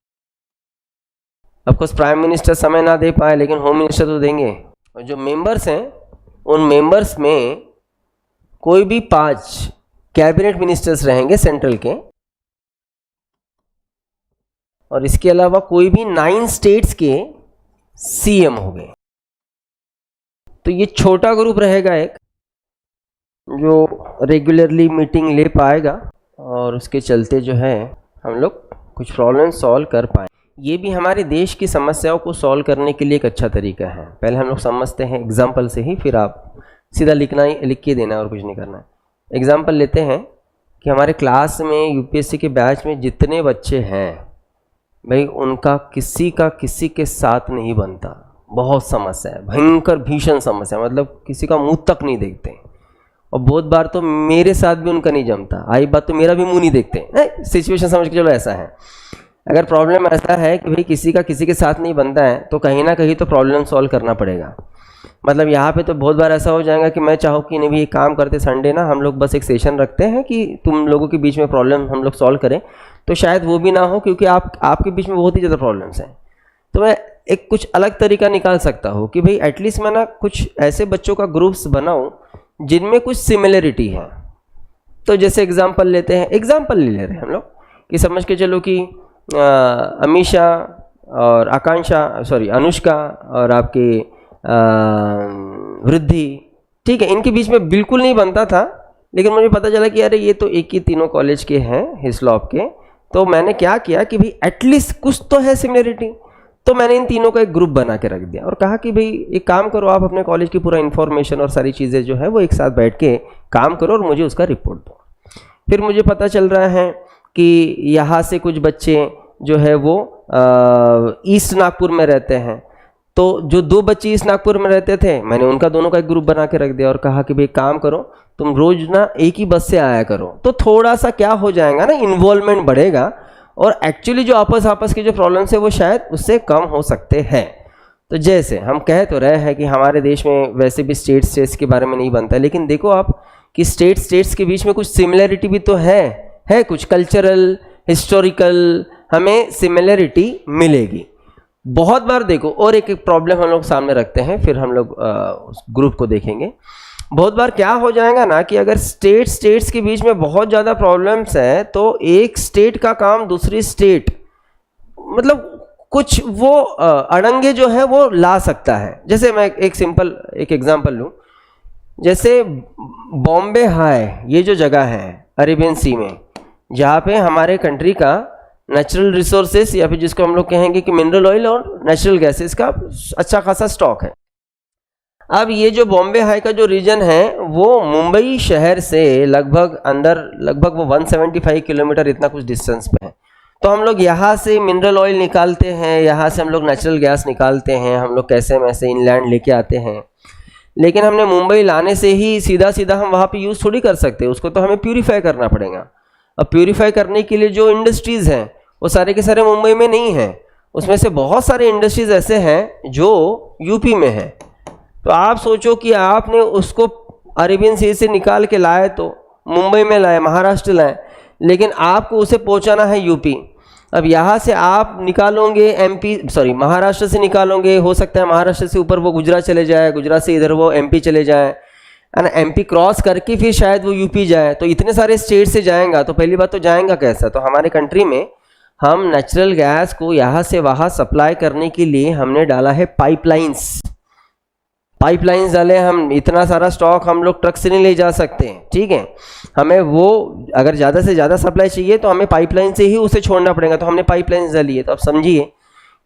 Speaker 1: Of course prime minister समय ना दे पाए, लेकिन होम मिनिस्टर तो देंगे। और जो मेंबर्स हैं उन मेंबर्स में कोई भी 5 कैबिनेट मिनिस्टर्स रहेंगे सेंट्रल के, और इसके अलावा कोई भी 9 स्टेट्स के सीएम हो गए। तो ये छोटा ग्रुप रहेगा एक, जो रेगुलरली मीटिंग ले पाएगा, और उसके चलते जो है हम लोग कुछ प्रॉब्लम सॉल्व कर पाए। ये भी हमारे देश की समस्याओं को सॉल्व करने के लिए एक अच्छा तरीका है। पहले हम लोग समझते हैं एग्जाम्पल से ही, फिर आप सीधा लिख के देना और कुछ नहीं करना है। एग्जाम्पल लेते हैं कि हमारे क्लास में यूपीएससी के बैच में जितने बच्चे हैं, भाई उनका किसी के साथ नहीं बनता, बहुत समस्या है, भयंकर भीषण समस्या, मतलब किसी का मुंह तक नहीं देखते। और बहुत बार तो मेरे साथ भी उनका नहीं जमता, आई बात तो मेरा भी मुंह नहीं देखते। सिचुएशन समझ के चलो ऐसा है। अगर प्रॉब्लम ऐसा है कि भाई किसी के साथ नहीं बनता है तो कहीं ना कहीं तो प्रॉब्लम सॉल्व करना पड़ेगा। मतलब यहाँ पे तो बहुत बार ऐसा हो जाएगा कि मैं चाहूँ कि नहीं भी एक काम करते, संडे ना हम लोग बस एक सेशन रखते हैं कि तुम लोगों के बीच में प्रॉब्लम हम लोग सॉल्व करें, तो शायद वो भी ना हो, क्योंकि आपके बीच में बहुत ही ज़्यादा प्रॉब्लम्स हैं। तो मैं एक कुछ अलग तरीका निकाल सकता हूँ कि भाई एटलीस्ट मैं ना कुछ ऐसे बच्चों का ग्रुप्स बनाऊँ जिनमें कुछ सिमिलरिटी है। तो जैसे एग्जाम्पल लेते हैं, एग्जाम्पल ले ले रहे हैं हम लोग कि समझ के चलो कि अमीशा और अनुष्का और आपके वृद्धि, ठीक है, इनके बीच में बिल्कुल नहीं बनता था, लेकिन मुझे पता चला कि अरे ये तो एक ही तीनों कॉलेज के हैं, हिस्लॉप के। तो मैंने क्या किया कि भाई एटलीस्ट कुछ तो है सिमिलरिटी, तो मैंने इन तीनों का एक ग्रुप बना के रख दिया और कहा कि भाई एक काम करो, आप अपने कॉलेज की पूरा इन्फॉर्मेशन और सारी चीज़ें जो है वो एक साथ बैठ के काम करो और मुझे उसका रिपोर्ट दो। फिर मुझे पता चल रहा है कि यहाँ से कुछ बच्चे जो है वो ईस्ट नागपुर में रहते हैं, तो जो 2 बच्चे ईस्ट नागपुर में रहते थे मैंने उनका दोनों का एक ग्रुप बना के रख दिया और कहा कि भाई काम करो, तुम रोज ना एक ही बस से आया करो। तो थोड़ा सा क्या हो जाएगा ना, इन्वॉल्वमेंट बढ़ेगा और एक्चुअली जो आपस के जो प्रॉब्लम्स है वो शायद उससे कम हो सकते हैं। तो जैसे हम कह तो रहे हैं कि हमारे देश में वैसे भी स्टेट्स के बारे में नहीं बनता है, लेकिन देखो आप कि स्टेट्स के बीच में कुछ सिमिलरिटी भी तो है कुछ कल्चरल, हिस्टोरिकल, हमें सिमिलरिटी मिलेगी। बहुत बार देखो, और एक प्रॉब्लम हम लोग सामने रखते हैं, फिर हम लोग उस ग्रुप को देखेंगे। बहुत बार क्या हो जाएगा ना कि अगर स्टेट्स के बीच में बहुत ज़्यादा प्रॉब्लम्स है तो एक स्टेट का काम दूसरी स्टेट मतलब कुछ वो अड़ंगे जो है वो ला सकता है। जैसे मैं एक एग्जांपल लूँ, जैसे बॉम्बे हाई ये जो जगह है अरेबियन सी में, जहाँ पे हमारे कंट्री का नेचुरल रिसोर्सेस या फिर जिसको हम लोग कहेंगे कि मिनरल ऑयल और नेचुरल गैसेस का अच्छा खासा स्टॉक है। अब ये जो बॉम्बे हाई का जो रीजन है वो मुंबई शहर से लगभग वो 175 किलोमीटर इतना कुछ डिस्टेंस पे है। तो हम लोग यहाँ से मिनरल ऑयल निकालते हैं, यहाँ से हम लोग नेचुरल गैस निकालते हैं, हम लोग कैसे वैसे इनलैंड लेके आते हैं, लेकिन हमने मुंबई लाने से ही सीधा हम वहाँ पे यूज़ थोड़ी कर सकते, उसको तो हमें प्यूरीफाई करना पड़ेगा। अब प्यूरीफाई करने के लिए जो इंडस्ट्रीज़ हैं वो सारे के सारे मुंबई में नहीं हैं, उसमें से बहुत सारे इंडस्ट्रीज़ ऐसे हैं जो यूपी में हैं। तो आप सोचो कि आपने उसको अरेबियन सी से निकाल के लाए तो मुंबई में लाए, महाराष्ट्र लाए, लेकिन आपको उसे पहुंचाना है यूपी। अब यहाँ से आप निकालोगे महाराष्ट्र से निकालोगे, हो सकता है महाराष्ट्र से ऊपर वो गुजरात चले जाए, गुजरात से इधर वो एमपी चले जाए, है ना, एमपी क्रॉस करके फिर शायद वो यूपी जाए। तो इतने सारे स्टेट से जाएगा तो पहली बात तो जाएगा कैसा। तो हमारे कंट्री में हम नेचुरल गैस को यहाँ से वहाँ सप्लाई करने के लिए हमने डाला है पाइपलाइंस डाले। हम इतना सारा स्टॉक हम लोग ट्रक से नहीं ले जा सकते, ठीक है, हमें वो अगर ज़्यादा से ज़्यादा सप्लाई चाहिए तो हमें पाइपलाइन से ही उसे छोड़ना पड़ेगा। तो हमने पाइपलाइंस डाली है। तो अब समझिए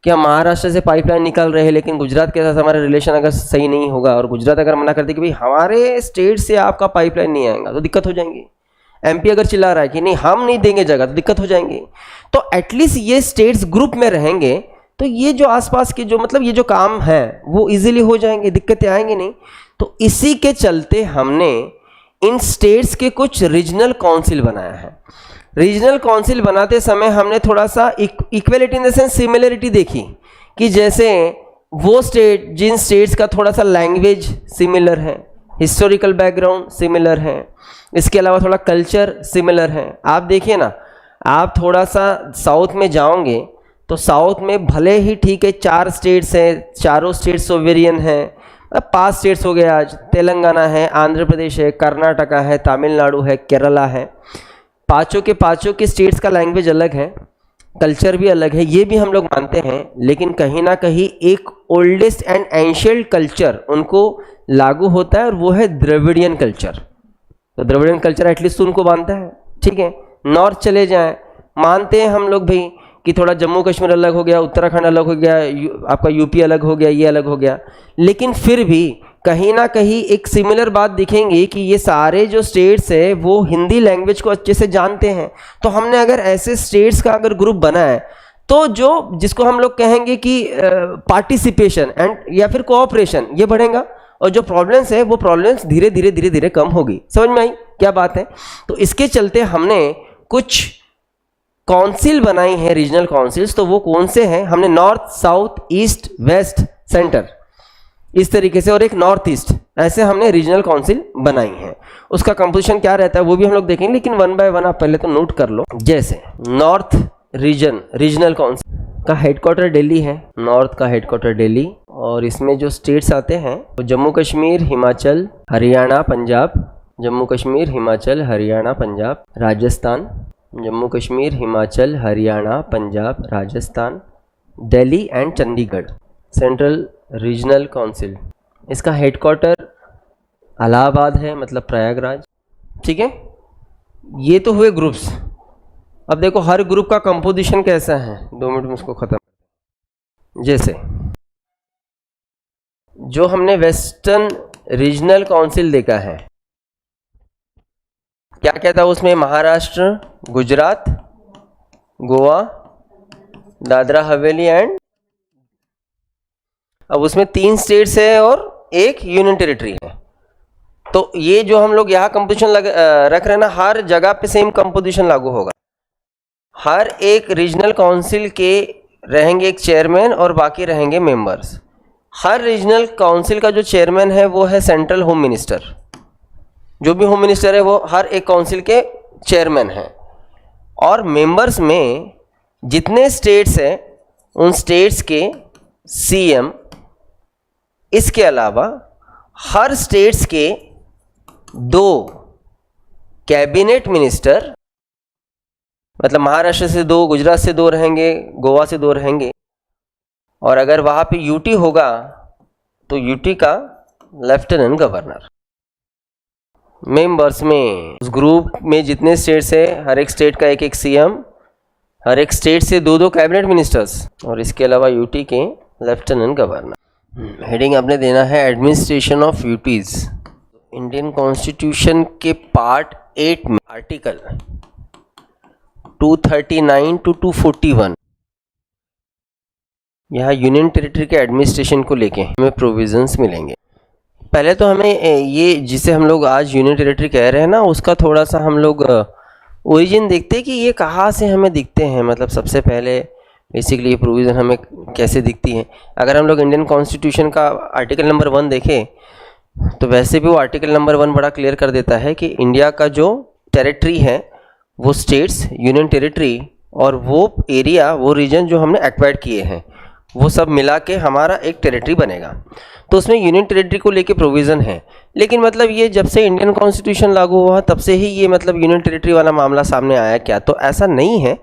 Speaker 1: कि हम महाराष्ट्र से पाइपलाइन निकाल रहे हैं, लेकिन गुजरात के साथ हमारा रिलेशन अगर सही नहीं होगा और गुजरात अगर मना कर दे कि भाई हमारे स्टेट से आपका पाइपलाइन नहीं आएगा तो दिक्कत हो जाएंगी। एमपी अगर चिल्ला रहा है कि नहीं हम नहीं देंगे जगह तो दिक्कत हो जाएंगी। तो एटलीस्ट ये स्टेट्स ग्रुप में रहेंगे तो ये जो आसपास के जो मतलब ये जो काम है वो इजीली हो जाएंगे, दिक्कतें आएंगी नहीं। तो इसी के चलते हमने इन स्टेट्स के कुछ रीजनल काउंसिल बनाया है। रीजनल काउंसिल बनाते समय हमने थोड़ा सा equality in the sense similarity देखी कि जैसे वो स्टेट जिन स्टेट्स का थोड़ा सा लैंग्वेज सिमिलर है, हिस्टोरिकल बैकग्राउंड सिमिलर है, इसके अलावा थोड़ा कल्चर सिमिलर है। आप देखिए ना, आप थोड़ा सा साउथ में जाओगे तो साउथ में भले ही ठीक है 4 स्टेट्स हैं, चारों स्टेट्स सोवेरियन हैं, 5 स्टेट्स हो गए आज, तेलंगाना है, आंध्र प्रदेश है, कर्नाटका है, तमिलनाडु है, केरला है। पाँचों के स्टेट्स का लैंग्वेज अलग है, कल्चर भी अलग है, ये भी हम लोग मानते हैं। लेकिन कहीं ना कहीं एक ओल्डेस्ट एंड एंशिएंट कल्चर उनको लागू होता है और वो है द्रविडियन कल्चर। तो द्रविडियन कल्चर एटलीस्ट उनको मानता है, ठीक है। नॉर्थ चले जाएं, मानते हैं हम लोग भाई कि थोड़ा जम्मू कश्मीर अलग हो गया, उत्तराखंड अलग हो गया, आपका यूपी अलग हो गया, ये अलग हो गया, लेकिन फिर भी कहीं ना कहीं एक सिमिलर बात दिखेंगी कि ये सारे जो स्टेट्स है वो हिंदी लैंग्वेज को अच्छे से जानते हैं। तो हमने अगर ऐसे स्टेट्स का अगर ग्रुप बना है तो जो जिसको हम लोग कहेंगे कि पार्टिसिपेशन एंड या फिर कोऑपरेशन, ये बढ़ेगा और जो प्रॉब्लम्स है वो प्रॉब्लम्स धीरे धीरे धीरे धीरे कम होगी। समझ में आई क्या बात है? तो इसके चलते हमने कुछ काउंसिल बनाई हैं, रीजनल काउंसिल्स। तो वो कौन से हैं? हमने north, south, east, west, centre, इस तरीके से, और एक नॉर्थ ईस्ट, ऐसे हमने रीजनल काउंसिल बनाई हैं। उसका कंपोजिशन क्या रहता है वो भी हम लोग देखेंगे, लेकिन वन बाय वन आप पहले तो नोट कर लो। जैसे नॉर्थ रीजन रीजनल काउंसिल का हेडक्वार्टर दिल्ली है, नॉर्थ का हेडक्वार्टर दिल्ली, और इसमें जो स्टेट्स आते हैं वो Jammu Kashmir, Himachal, Haryana, Punjab, Jammu Kashmir, Himachal, Haryana, Punjab, Rajasthan, Jammu Kashmir, Himachal, Haryana, Punjab, Rajasthan, Delhi and Chandigarh. Central regional council, इसका हेडक्वार्टर इलाहाबाद है, मतलब प्रयागराज। ठीक है, ये तो हुए ग्रुप्स। अब देखो हर ग्रुप का कंपोजिशन कैसा है, 2 मिनट में उसको खत्म। जैसे जो हमने वेस्टर्न रीजनल काउंसिल देखा है, क्या क्या था उसमें? महाराष्ट्र, गुजरात, गोवा, दादरा हवेली एंड, अब उसमें 3 स्टेट्स है और एक यूनियन टेरिटरी है। तो ये जो हम लोग यहाँ कंपोजिशन रख रहे हैं ना, हर जगह पे सेम कंपोजिशन लागू होगा। हर एक रीजनल काउंसिल के रहेंगे एक चेयरमैन और बाकी रहेंगे मेंबर्स। हर रीजनल काउंसिल का जो चेयरमैन है वो है सेंट्रल होम मिनिस्टर। जो भी होम मिनिस्टर है वो हर एक काउंसिल के चेयरमैन हैं। और मेंबर्स में जितने स्टेट्स हैं उन स्टेट्स के सीएम, इसके अलावा हर स्टेट्स के 2 कैबिनेट मिनिस्टर, मतलब महाराष्ट्र से 2, गुजरात से 2 रहेंगे, गोवा से 2 रहेंगे, और अगर वहाँ पे यूटी होगा तो यूटी का लेफ्टिनेंट गवर्नर। मेंबर्स में उस ग्रुप में जितने स्टेट्स है हर एक स्टेट का एक एक सीएम, हर एक स्टेट से 2 कैबिनेट मिनिस्टर्स, और इसके अलावा यूटी के लेफ्टिनेंट गवर्नर। हेडिंग आपने देना है administration of UTs. Indian constitution के पार्ट 8 में आर्टिकल 239 to 241 यहाँ यूनियन टेरिटरी के एडमिनिस्ट्रेशन को लेके हमें प्रोविजंस मिलेंगे। पहले तो हमें ये जिसे हम लोग आज यूनियन टेरिटरी कह रहे हैं ना, उसका थोड़ा सा हम लोग ओरिजिन देखते हैं कि ये कहाँ से हमें दिखते हैं। मतलब सबसे पहले बेसिकली ये प्रोविज़न हमें कैसे दिखती है। अगर हम लोग इंडियन कॉन्स्टिट्यूशन का आर्टिकल नंबर 1 देखें तो वैसे भी वो आर्टिकल नंबर 1 बड़ा क्लियर कर देता है कि इंडिया का जो टेरिटरी है वो स्टेट्स, यूनियन टेरिटरी और वो एरिया, वो रीजन जो हमने एक्वायर्ड किए हैं वो सब मिला के हमारा एक टेरिटरी बनेगा। तो उसमें यूनियन टेरिटरी को लेके प्रोविज़न है। लेकिन मतलब ये जब से इंडियन कॉन्स्टिट्यूशन लागू हुआ तब से ही ये मतलब यूनियन टेरिटरी वाला मामला सामने आया क्या? तो ऐसा नहीं है।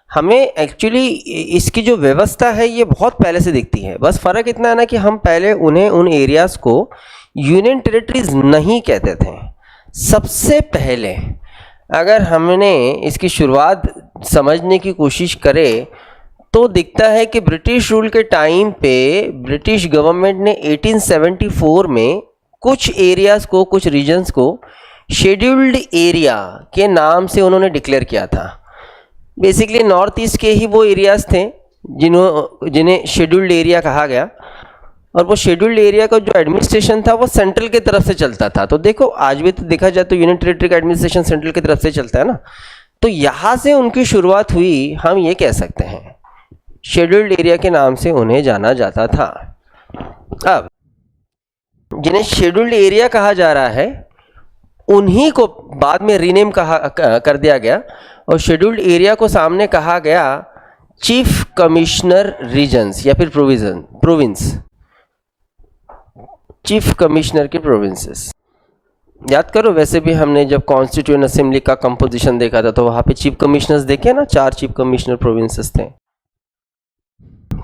Speaker 1: हमें एक्चुअली इसकी जो व्यवस्था है ये बहुत पहले से दिखती है। बस फ़र्क इतना है ना कि हम पहले उन्हें उन एरियाज़ को यूनियन टेरिटरीज नहीं कहते थे। सबसे पहले अगर हमने इसकी शुरुआत समझने की कोशिश करें तो दिखता है कि ब्रिटिश रूल के टाइम पे ब्रिटिश गवर्नमेंट ने 1874 में कुछ एरियाज़ को, कुछ रीजन्स को शेड्यूल्ड एरिया के नाम से उन्होंने डिक्लेयर किया था। बेसिकली नॉर्थ ईस्ट के ही वो एरियाज़ थे जिन्हें शेड्यूल्ड एरिया कहा गया, और वो शेड्यूल्ड एरिया का जो एडमिनिस्ट्रेशन था वो सेंट्रल की तरफ से चलता था। तो देखो आज भी तो देखा जाए तो यूनियन टेरिटरी का एडमिनिस्ट्रेशन सेंट्रल की तरफ से चलता है ना। तो यहाँ से उनकी शुरुआत हुई, हम ये कह सकते हैं। शेड्यूल्ड एरिया के नाम से उन्हें जाना जाता था। अब जिन्हें शेड्यूल्ड एरिया कहा जा रहा है उन्हीं को बाद में रीनेम कर दिया गया, और शेड्यूल्ड एरिया को सामने कहा गया चीफ कमिश्नर रीजन्स या फिर प्रोविंस, चीफ कमिश्नर के प्रोविंसेस। याद करो, वैसे भी हमने जब कॉन्स्टिट्यूएंट असेंबली का कंपोजिशन देखा था तो वहाँ पे चीफ कमिश्नर्स देखे ना, 4 चीफ कमिश्नर प्रोविंसेस थे।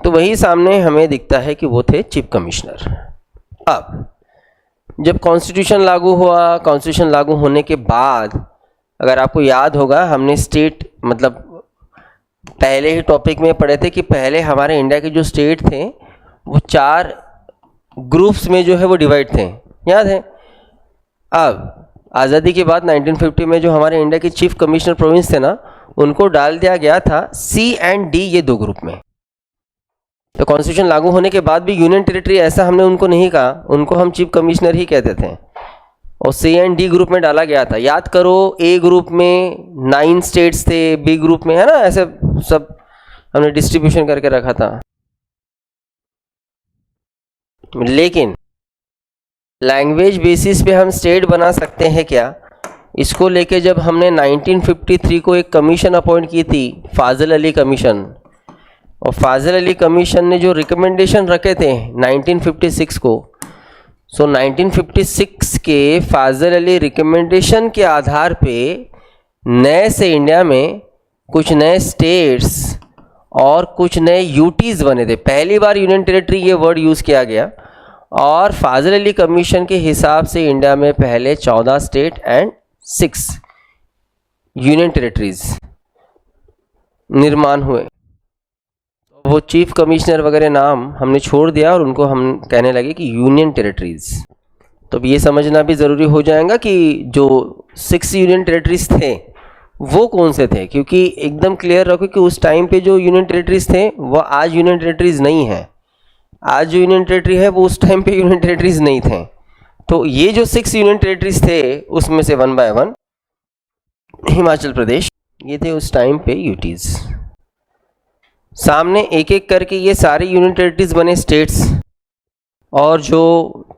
Speaker 1: तो वही सामने हमें दिखता है कि वो थे चीफ कमिश्नर। अब जब कॉन्स्टिट्यूशन लागू हुआ, कॉन्स्टिट्यूशन लागू होने के बाद अगर आपको याद होगा हमने स्टेट मतलब पहले ही टॉपिक में पढ़े थे कि पहले हमारे इंडिया के जो स्टेट थे वो 4 ग्रुप्स में जो है वो डिवाइड थे, याद है। अब आज़ादी के बाद 1950 में जो हमारे इंडिया के चीफ कमिश्नर प्रोविंस थे ना, उनको डाल दिया गया था सी एंड डी ये दो ग्रुप में। तो कॉन्स्टिट्यूशन लागू होने के बाद भी यूनियन टेरिटरी ऐसा हमने उनको नहीं कहा, उनको हम चीफ कमिश्नर ही कहते थे, और सी एंड डी ग्रुप में डाला गया था। याद करो, ए ग्रुप में 9 स्टेट्स थे, बी ग्रुप में है ना, ऐसे सब हमने डिस्ट्रीब्यूशन करके रखा था। लेकिन लैंग्वेज बेसिस पे हम स्टेट बना सकते हैं क्या, इसको लेके जब हमने 1953 को एक कमीशन अपॉइंट की थी, फाजिल अली कमीशन, और फाजिल अली कमीशन ने जो रिकमेंडेशन रखे थे 1956 को, सो 1956 के फाजिल अली रिकमेंडेशन के आधार पे नए से इंडिया में कुछ नए स्टेट्स और कुछ नए यूटीज़ बने थे। पहली बार यूनियन टेरिटरी ये वर्ड यूज़ किया गया, और फाजिल अली कमीशन के हिसाब से इंडिया में पहले 14 स्टेट एंड 6 यूनियन टेरिटरीज निर्माण हुए। वो चीफ कमिश्नर वगैरह नाम हमने छोड़ दिया और उनको हम कहने लगे कि यूनियन टेरिटरीज। तो ये समझना भी ज़रूरी हो जाएगा कि जो 6 यूनियन टेरिटरीज थे वो कौन से थे, क्योंकि एकदम क्लियर रखो कि उस टाइम पे जो यूनियन टेरिटरीज थे वो आज यूनियन टेरिटरीज नहीं है। आज जो यूनियन टेरिटरी है वो उस टाइम पे यूनियन टेरिटरीज नहीं थे। तो ये जो 6 यूनियन टेरिटरीज थे उसमें से 1 बाय 1 हिमाचल प्रदेश, ये थे उस टाइम पे यूटीज़। सामने एक एक करके ये सारे यूनियन टेरिटरीज बने स्टेट्स, और जो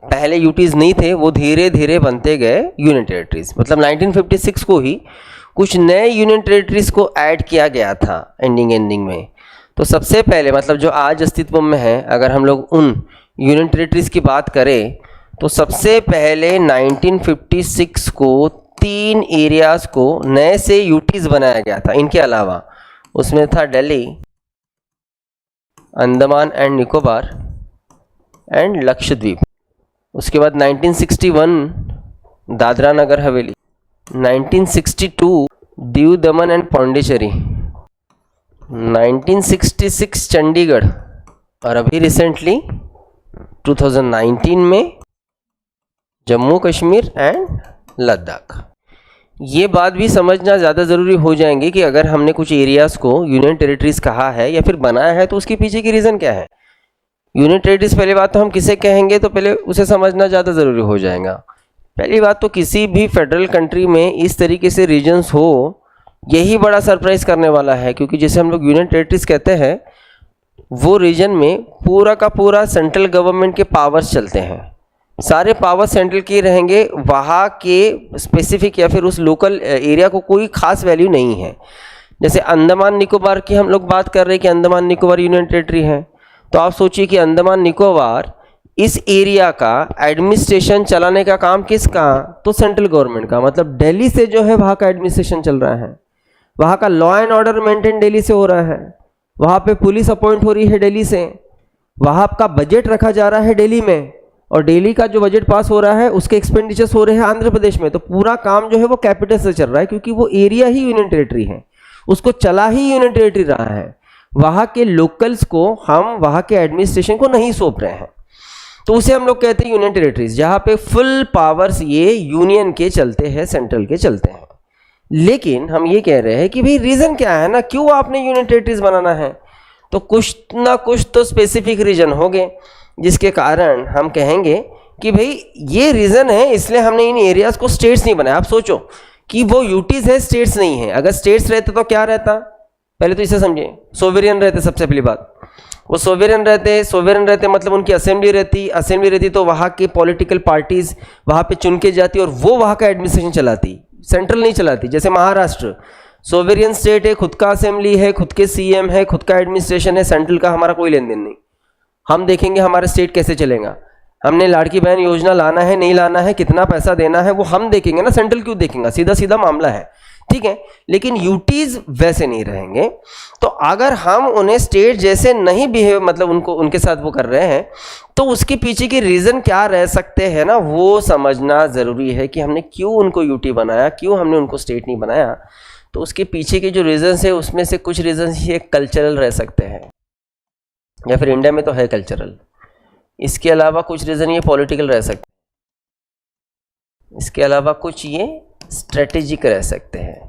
Speaker 1: पहले यूटीज़ नहीं थे वो धीरे धीरे बनते गए यूनियन टेरिटरीज। मतलब 1956 को ही कुछ नए यूनियन टेरिटरीज को ऐड किया गया था एंडिंग में। तो सबसे पहले मतलब जो आज अस्तित्व में है, अगर हम लोग उन यूनियन टेरिटरीज की बात करें तो सबसे पहले 1956 को 3 एरियाज़ को नए से यूटीज़ बनाया गया था। इनके अलावा उसमें था दिल्ली, अंडमान एंड निकोबार एंड लक्षद्वीप। उसके बाद 1961 दादरा नगर हवेली, 1962 दीव दमन एंड पौंडीचेरी, 1966 चंडीगढ़, और अभी रिसेंटली 2019 में जम्मू कश्मीर एंड लद्दाख। ये बात भी समझना ज़्यादा ज़रूरी हो जाएंगे कि अगर हमने कुछ एरियाज़ को यूनियन टेरिटरीज़ कहा है या फिर बनाया है तो उसके पीछे की रीज़न क्या है। यूनियन टेरिटरीज़ पहली बात तो हम किसे कहेंगे तो पहले उसे समझना ज़्यादा ज़रूरी हो जाएगा। पहली बात तो किसी भी फेडरल कंट्री में इस तरीके से रीजन्स हो, यही बड़ा सरप्राइज़ करने वाला है, क्योंकि जैसे हम लोग यूनियन टेरिटरीज़ कहते हैं वो रीजन में पूरा का पूरा सेंट्रल गवर्नमेंट के पावर्स चलते हैं, सारे पावर सेंट्रल के रहेंगे, वहाँ के स्पेसिफिक या फिर उस लोकल एरिया को कोई खास वैल्यू नहीं है। जैसे अंडमान निकोबार की हम लोग बात कर रहे हैं कि अंडमान निकोबार यूनियन टेरिटरी है, तो आप सोचिए कि अंडमान निकोबार इस एरिया का एडमिनिस्ट्रेशन चलाने का काम किसका, तो सेंट्रल गवर्नमेंट का। मतलब दिल्ली से जो है वहाँ का एडमिनिस्ट्रेशन चल रहा है, वहाँ का law and order maintain Delhi से हो रहा है, वहाँ पे पुलिस अपॉइंट हो रही है दिल्ली से, वहाँ का बजट रखा जा रहा है दिल्ली में, और दिल्ली का जो बजट पास हो रहा है उसके एक्सपेंडिचर्स हो रहे हैं आंध्र प्रदेश में। तो पूरा काम जो है वो कैपिटल से चल रहा है, क्योंकि वो एरिया ही यूनियन टेरिटरी है, उसको चला ही यूनियन टेरिटरी रहा है। वहाँ के लोकल्स को हम वहाँ के एडमिनिस्ट्रेशन को नहीं सौंप रहे हैं, तो उसे हम लोग कहते हैं यूनियन टेरिटरीज, जहाँ पे फुल पावर्स ये यूनियन के चलते हैं, सेंट्रल के चलते हैं। लेकिन हम ये कह रहे हैं कि भाई रीज़न क्या है ना, क्यों आपने यूनियन टेरिटरीज बनाना है, तो कुछ ना कुछ तो स्पेसिफिक रीजन होंगे जिसके कारण हम कहेंगे कि भाई ये रीज़न है इसलिए हमने इन एरियाज़ को स्टेट्स नहीं बनाया। आप सोचो कि वो यूटीज़ है, स्टेट्स नहीं है। अगर स्टेट्स रहते तो क्या रहता, पहले तो इसे समझिए, सोवेरियन रहते। सबसे पहली बात, वो सोवेरियन रहते मतलब उनकी असेंबली रहती तो वहाँ के पॉलिटिकल पार्टीज़ वहाँ पे चुन के जाती और वो वहाँ का एडमिनिस्ट्रेशन चलाती, सेंट्रल नहीं चलाती। जैसे महाराष्ट्र सोवेरियन स्टेट है, खुद का असेंबली है, खुद के सीएम है, खुद का एडमिनिस्ट्रेशन है, सेंट्रल का हमारा कोई लेन देन नहीं। हम देखेंगे हमारा स्टेट कैसे चलेगा, हमने लाड़की बहन योजना लाना है नहीं लाना है, कितना पैसा देना है, वो हम देखेंगे ना, सेंट्रल क्यों देखेंगे, सीधा सीधा मामला है, ठीक है। लेकिन यूटीज वैसे नहीं रहेंगे। तो अगर हम उन्हें स्टेट जैसे नहीं बिहेव, मतलब उनको उनके साथ वो कर रहे हैं, तो उसके पीछे के रीज़न क्या रह सकते हैं ना, वो समझना ज़रूरी है कि हमने क्यों उनको यूटी बनाया, क्यों हमने उनको स्टेट नहीं बनाया। तो उसके पीछे के जो रीज़न्स है उसमें से कुछ रीज़न्स ये कल्चरल रह सकते हैं, या फिर इंडिया में तो है कल्चरल। इसके अलावा कुछ रीज़न ये पॉलिटिकल रह सकते हैं, इसके अलावा कुछ ये स्ट्रेटेजिक रह सकते हैं।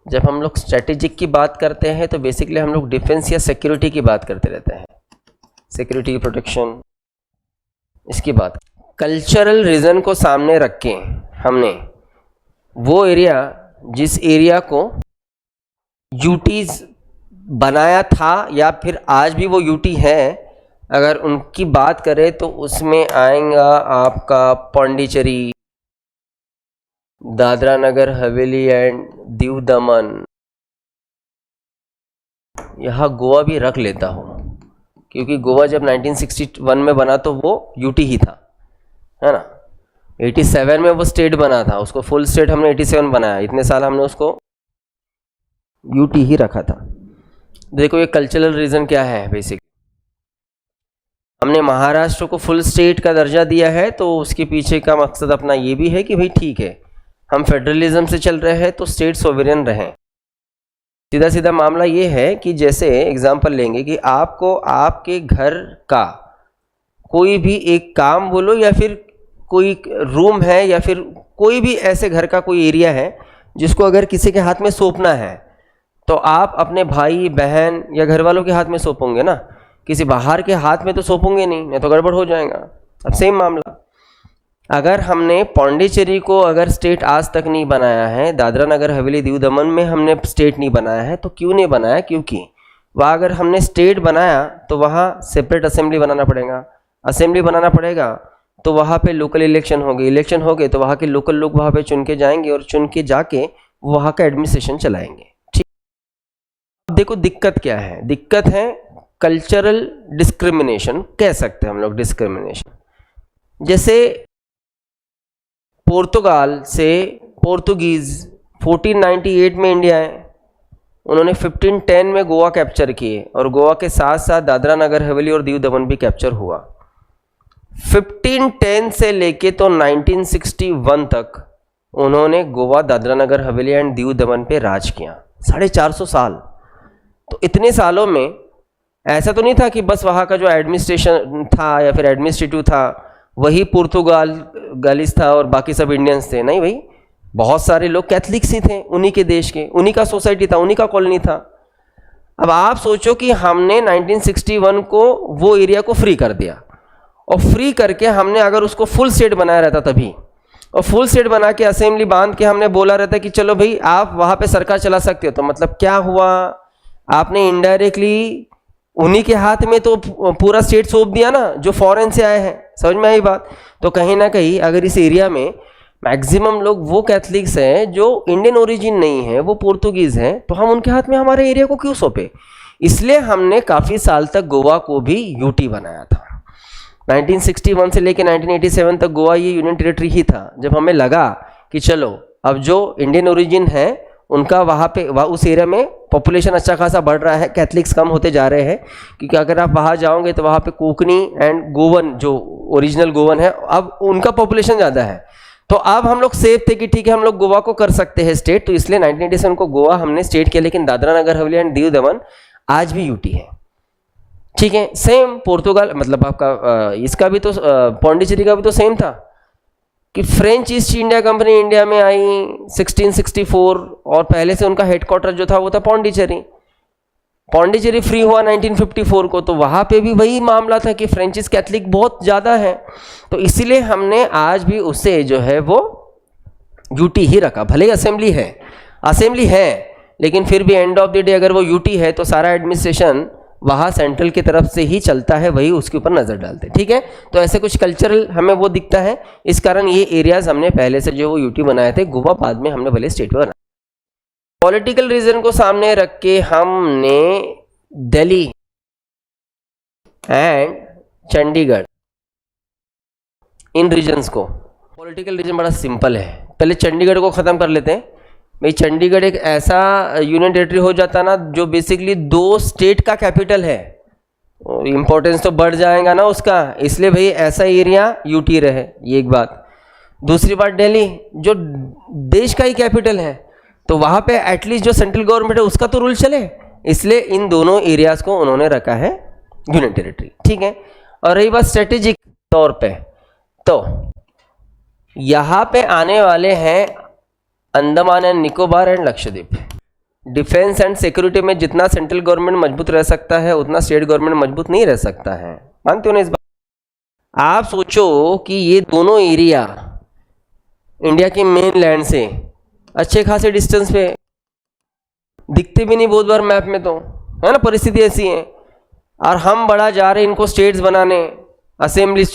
Speaker 1: जब हम लोग स्ट्रेटेजिक की बात करते हैं तो बेसिकली हम लोग डिफेंस या सिक्योरिटी की बात करते रहते हैं, सिक्योरिटी प्रोटेक्शन, इसकी बात। कल्चरल रीजन को सामने रख के हमने वो एरिया, जिस एरिया को यूटीज बनाया था या फिर आज भी वो यूटी है, अगर उनकी बात करें तो उसमें आएगा आपका पौंडीचेरी, दादरा नगर हवेली एंड दीव दमन। यहाँ गोवा भी रख लेता हूँ क्योंकि गोवा जब 1961 में बना तो वो यूटी ही था, है ना। 87 में वो स्टेट बना था, उसको फुल स्टेट हमने 87 बनाया, इतने साल हमने उसको यूटी ही रखा था। देखो ये कल्चरल रीजन क्या है, बेसिक हमने महाराष्ट्र को फुल स्टेट का दर्जा दिया है, तो उसके पीछे का मकसद अपना ये भी है कि भाई ठीक है, हम फेडरलिज्म से चल रहे हैं तो स्टेट सोवरेन रहें। सीधा सीधा मामला ये है कि जैसे एग्जांपल लेंगे कि आपको आपके घर का कोई भी एक काम बोलो या फिर कोई रूम है या फिर कोई भी ऐसे घर का कोई एरिया है जिसको अगर किसी के हाथ में सौंपना है तो आप अपने भाई बहन या घर वालों के हाथ में सौंपोगे ना, किसी बाहर के हाथ में तो सौंपोगे नहीं तो गड़बड़ हो जाएगा। अब सेम मामला, अगर हमने पौंडीचेरी को अगर स्टेट आज तक नहीं बनाया है, दादरा नगर हवेली दीव दमन में हमने स्टेट नहीं बनाया है, तो क्यों नहीं बनाया? क्योंकि वहाँ अगर हमने स्टेट बनाया तो वहाँ सेपरेट असेंबली बनाना पड़ेगा, असेंबली बनाना पड़ेगा तो वहाँ पे लोकल इलेक्शन होंगे, इलेक्शन हो गए तो वहाँ के लोकल लोग वहाँ पे चुन के जाएंगे और चुन के जाके वहाँ का एडमिनिस्ट्रेशन चलाएंगे। ठीक, अब देखो दिक्कत क्या है, दिक्कत है कल्चरल डिस्क्रिमिनेशन, कह सकते हैं हम लोग डिस्क्रिमिनेशन। जैसे पुर्तगाल से पोर्तुगीज़ 1498 में इंडिया आए, उन्होंने 1510 में गोवा कैप्चर किए और गोवा के साथ साथ दादरा नगर हवेली और दीव दमन भी कैप्चर हुआ। 1510 से लेके तो 1961 तक उन्होंने गोवा, दादरा नगर हवेली एंड दीव दमन पे राज किया, 450 साल। तो इतने सालों में ऐसा तो नहीं था कि बस वहाँ का जो एडमिनिस्ट्रेशन था या फिर एडमिनिस्ट्रेटिव था वही पुर्तगालीस था और बाकी सब इंडियंस थे, नहीं भाई, बहुत सारे लोग कैथलिक्स ही थे, उन्हीं के देश के, उन्हीं का सोसाइटी था, उन्हीं का कॉलोनी था। अब आप सोचो कि हमने 1961 को वो एरिया को फ्री कर दिया और फ्री करके हमने अगर उसको फुल स्टेट बनाया रहता तभी, और फुल स्टेट बना के असेंबली बांध के हमने बोला रहता कि चलो भाई आप वहाँ पे सरकार चला सकते हो, तो मतलब क्या हुआ, आपने इनडायरेक्टली उन्हीं के हाथ में तो पूरा स्टेट सौंप दिया ना, जो फॉरेन से आए हैं। समझ में आई बात? तो कहीं ना कहीं अगर इस एरिया में मैक्सिमम लोग वो कैथलिक्स हैं जो इंडियन ओरिजिन नहीं है, वो पोर्तुगीज़ हैं, तो हम उनके हाथ में हमारे एरिया को क्यों सौंपे? इसलिए हमने काफ़ी साल तक गोवा को भी यूटी बनाया था। 1961 से लेकर 1987 तक गोवा ये यूनियन टेरिटरी ही था। जब हमें लगा कि चलो अब जो इंडियन ओरिजिन है उनका वहाँ पे उस एरिया में पॉपुलेशन अच्छा खासा बढ़ रहा है, कैथलिक्स कम होते जा रहे हैं, क्योंकि अगर आप वहाँ जाओगे तो वहाँ पे कोंकणी एंड गोवन, जो ओरिजिनल गोवन है, अब उनका पॉपुलेशन ज़्यादा है। तो अब हम लोग सेफ थे कि ठीक है हम लोग गोवा को कर सकते हैं स्टेट, तो इसलिए 1987 को गोवा हमने स्टेट किया। लेकिन दादरा नगर हवेली एंड दीव दमन आज भी यूटी है। ठीक है, सेम पुर्तगाल, मतलब आपका इसका भी तो पौंडीचेरी का भी तो सेम था कि French east India company India में आई 1664 और पहले से उनका हेडक्वार्टर जो था वो था पौंडीचेरी। पौंडीचेरी फ्री हुआ 1954 को, तो वहाँ पे भी वही मामला था कि फ्रेंचिस कैथलिक बहुत ज़्यादा है, तो इसीलिए हमने आज भी उसे जो है वो यूटी ही रखा। भले असेंबली है लेकिन फिर भी एंड ऑफ द डे अगर वो यूटी है तो सारा एडमिनिस्ट्रेशन वहाँ सेंट्रल की तरफ से ही चलता है, वही उसके ऊपर नज़र डालते हैं। ठीक है, तो ऐसे कुछ कल्चरल हमें वो दिखता है, इस कारण ये एरियाज हमने पहले से जो वो यूटी बनाए थे, गोवा बाद में हमने भले स्टेट बनाया। पॉलिटिकल रीजन को सामने रख के हमने दिल्ली एंड चंडीगढ़ इन रीजन्स को, पॉलिटिकल रीजन बड़ा सिंपल है। पहले चंडीगढ़ को ख़त्म कर लेते हैं भाई। चंडीगढ़ एक ऐसा यूनियन टेरिटरी हो जाता ना जो बेसिकली 2 स्टेट का कैपिटल है, इंपॉर्टेंस तो बढ़ जाएगा ना उसका, इसलिए भाई ऐसा एरिया यूटी रहे, ये एक बात। दूसरी बात, दिल्ली जो देश का ही कैपिटल है तो वहाँ पे एटलीस्ट जो सेंट्रल गवर्नमेंट है उसका तो रूल चले, इसलिए इन दोनों एरियाज को उन्होंने रखा है यूनियन टेरिटरी। ठीक है, और रही बात स्ट्रेटेजिक तौर पे, तो यहाँ पे आने वाले हैं Andaman and Nicobar and Lakshadweep. Defence and security में जितना सेंट्रल गवर्नमेंट मजबूत रह सकता है उतना स्टेट गवर्नमेंट मजबूत नहीं रह सकता है। मानते हो ना इस बात? आप सोचो कि ये दोनों एरिया इंडिया के मेन लैंड से अच्छे खासे डिस्टेंस पे दिखते भी नहीं बहुत बार मैप में, तो है ना, परिस्थिति ऐसी है। और हम बढ़ा जा रहे हैं इनको स्टेट्स बनाने, असेंबली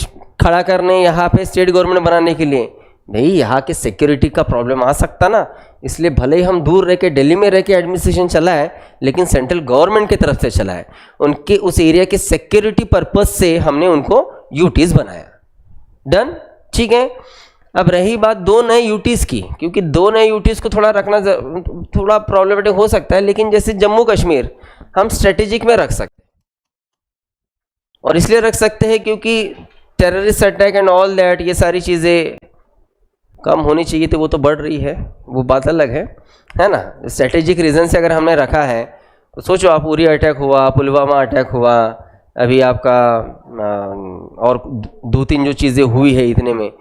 Speaker 1: खड़ा करने यहाँ पे स्टेट गवर्नमेंट बनाने के लिए। नहीं, यहाँ के सिक्योरिटी का प्रॉब्लम आ सकता ना, इसलिए भले ही हम दूर रह के दिल्ली में रह के एडमिनिस्ट्रेशन चला है, लेकिन सेंट्रल गवर्नमेंट की तरफ से चला है। उनके उस एरिया के सिक्योरिटी पर्पज से हमने उनको यूटीज बनाया। डन, ठीक है। अब रही बात दो नए यूटीज की, क्योंकि दो नए यूटीज को थोड़ा रखना थोड़ा प्रॉब्लमेटिक हो सकता है, लेकिन जैसे जम्मू कश्मीर हम स्ट्रेटेजिक में रख सकते हैं, और इसलिए रख सकते हैं क्योंकि terrorist attack and all that, ये सारी चीज़ें कम होनी चाहिए थी, वो तो बढ़ रही है, वो बात अलग है ना। स्ट्रेटेजिक रीज़न से अगर हमने रखा है तो सोचो आप, उरी अटैक हुआ, पुलवामा अटैक हुआ, अभी आपका और दो तीन जो चीज़ें हुई है इतने में,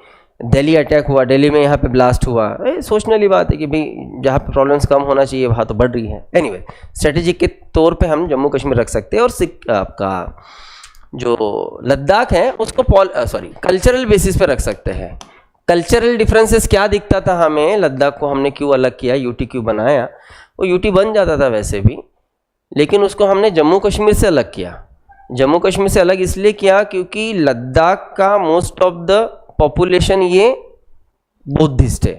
Speaker 1: दिल्ली अटैक हुआ, दिल्ली में यहाँ पे ब्लास्ट हुआ। सोचने वाली बात है कि भाई जहाँ पे प्रॉब्लम्स कम होना चाहिए वहाँ तो बढ़ रही है। एनीवे, स्ट्रेटेजिक के तौर पे हम जम्मू कश्मीर रख सकते हैं, और आपका जो लद्दाख है उसको कल्चरल बेसिस पे रख सकते हैं। कल्चरल डिफरेंसेस क्या दिखता था हमें, लद्दाख को हमने क्यों अलग किया, यूटी क्यों बनाया? वो यूटी बन जाता था वैसे भी, लेकिन उसको हमने जम्मू कश्मीर से अलग किया। जम्मू कश्मीर से अलग इसलिए किया क्योंकि लद्दाख का मोस्ट ऑफ द पॉपुलेशन ये बुद्धिस्ट है।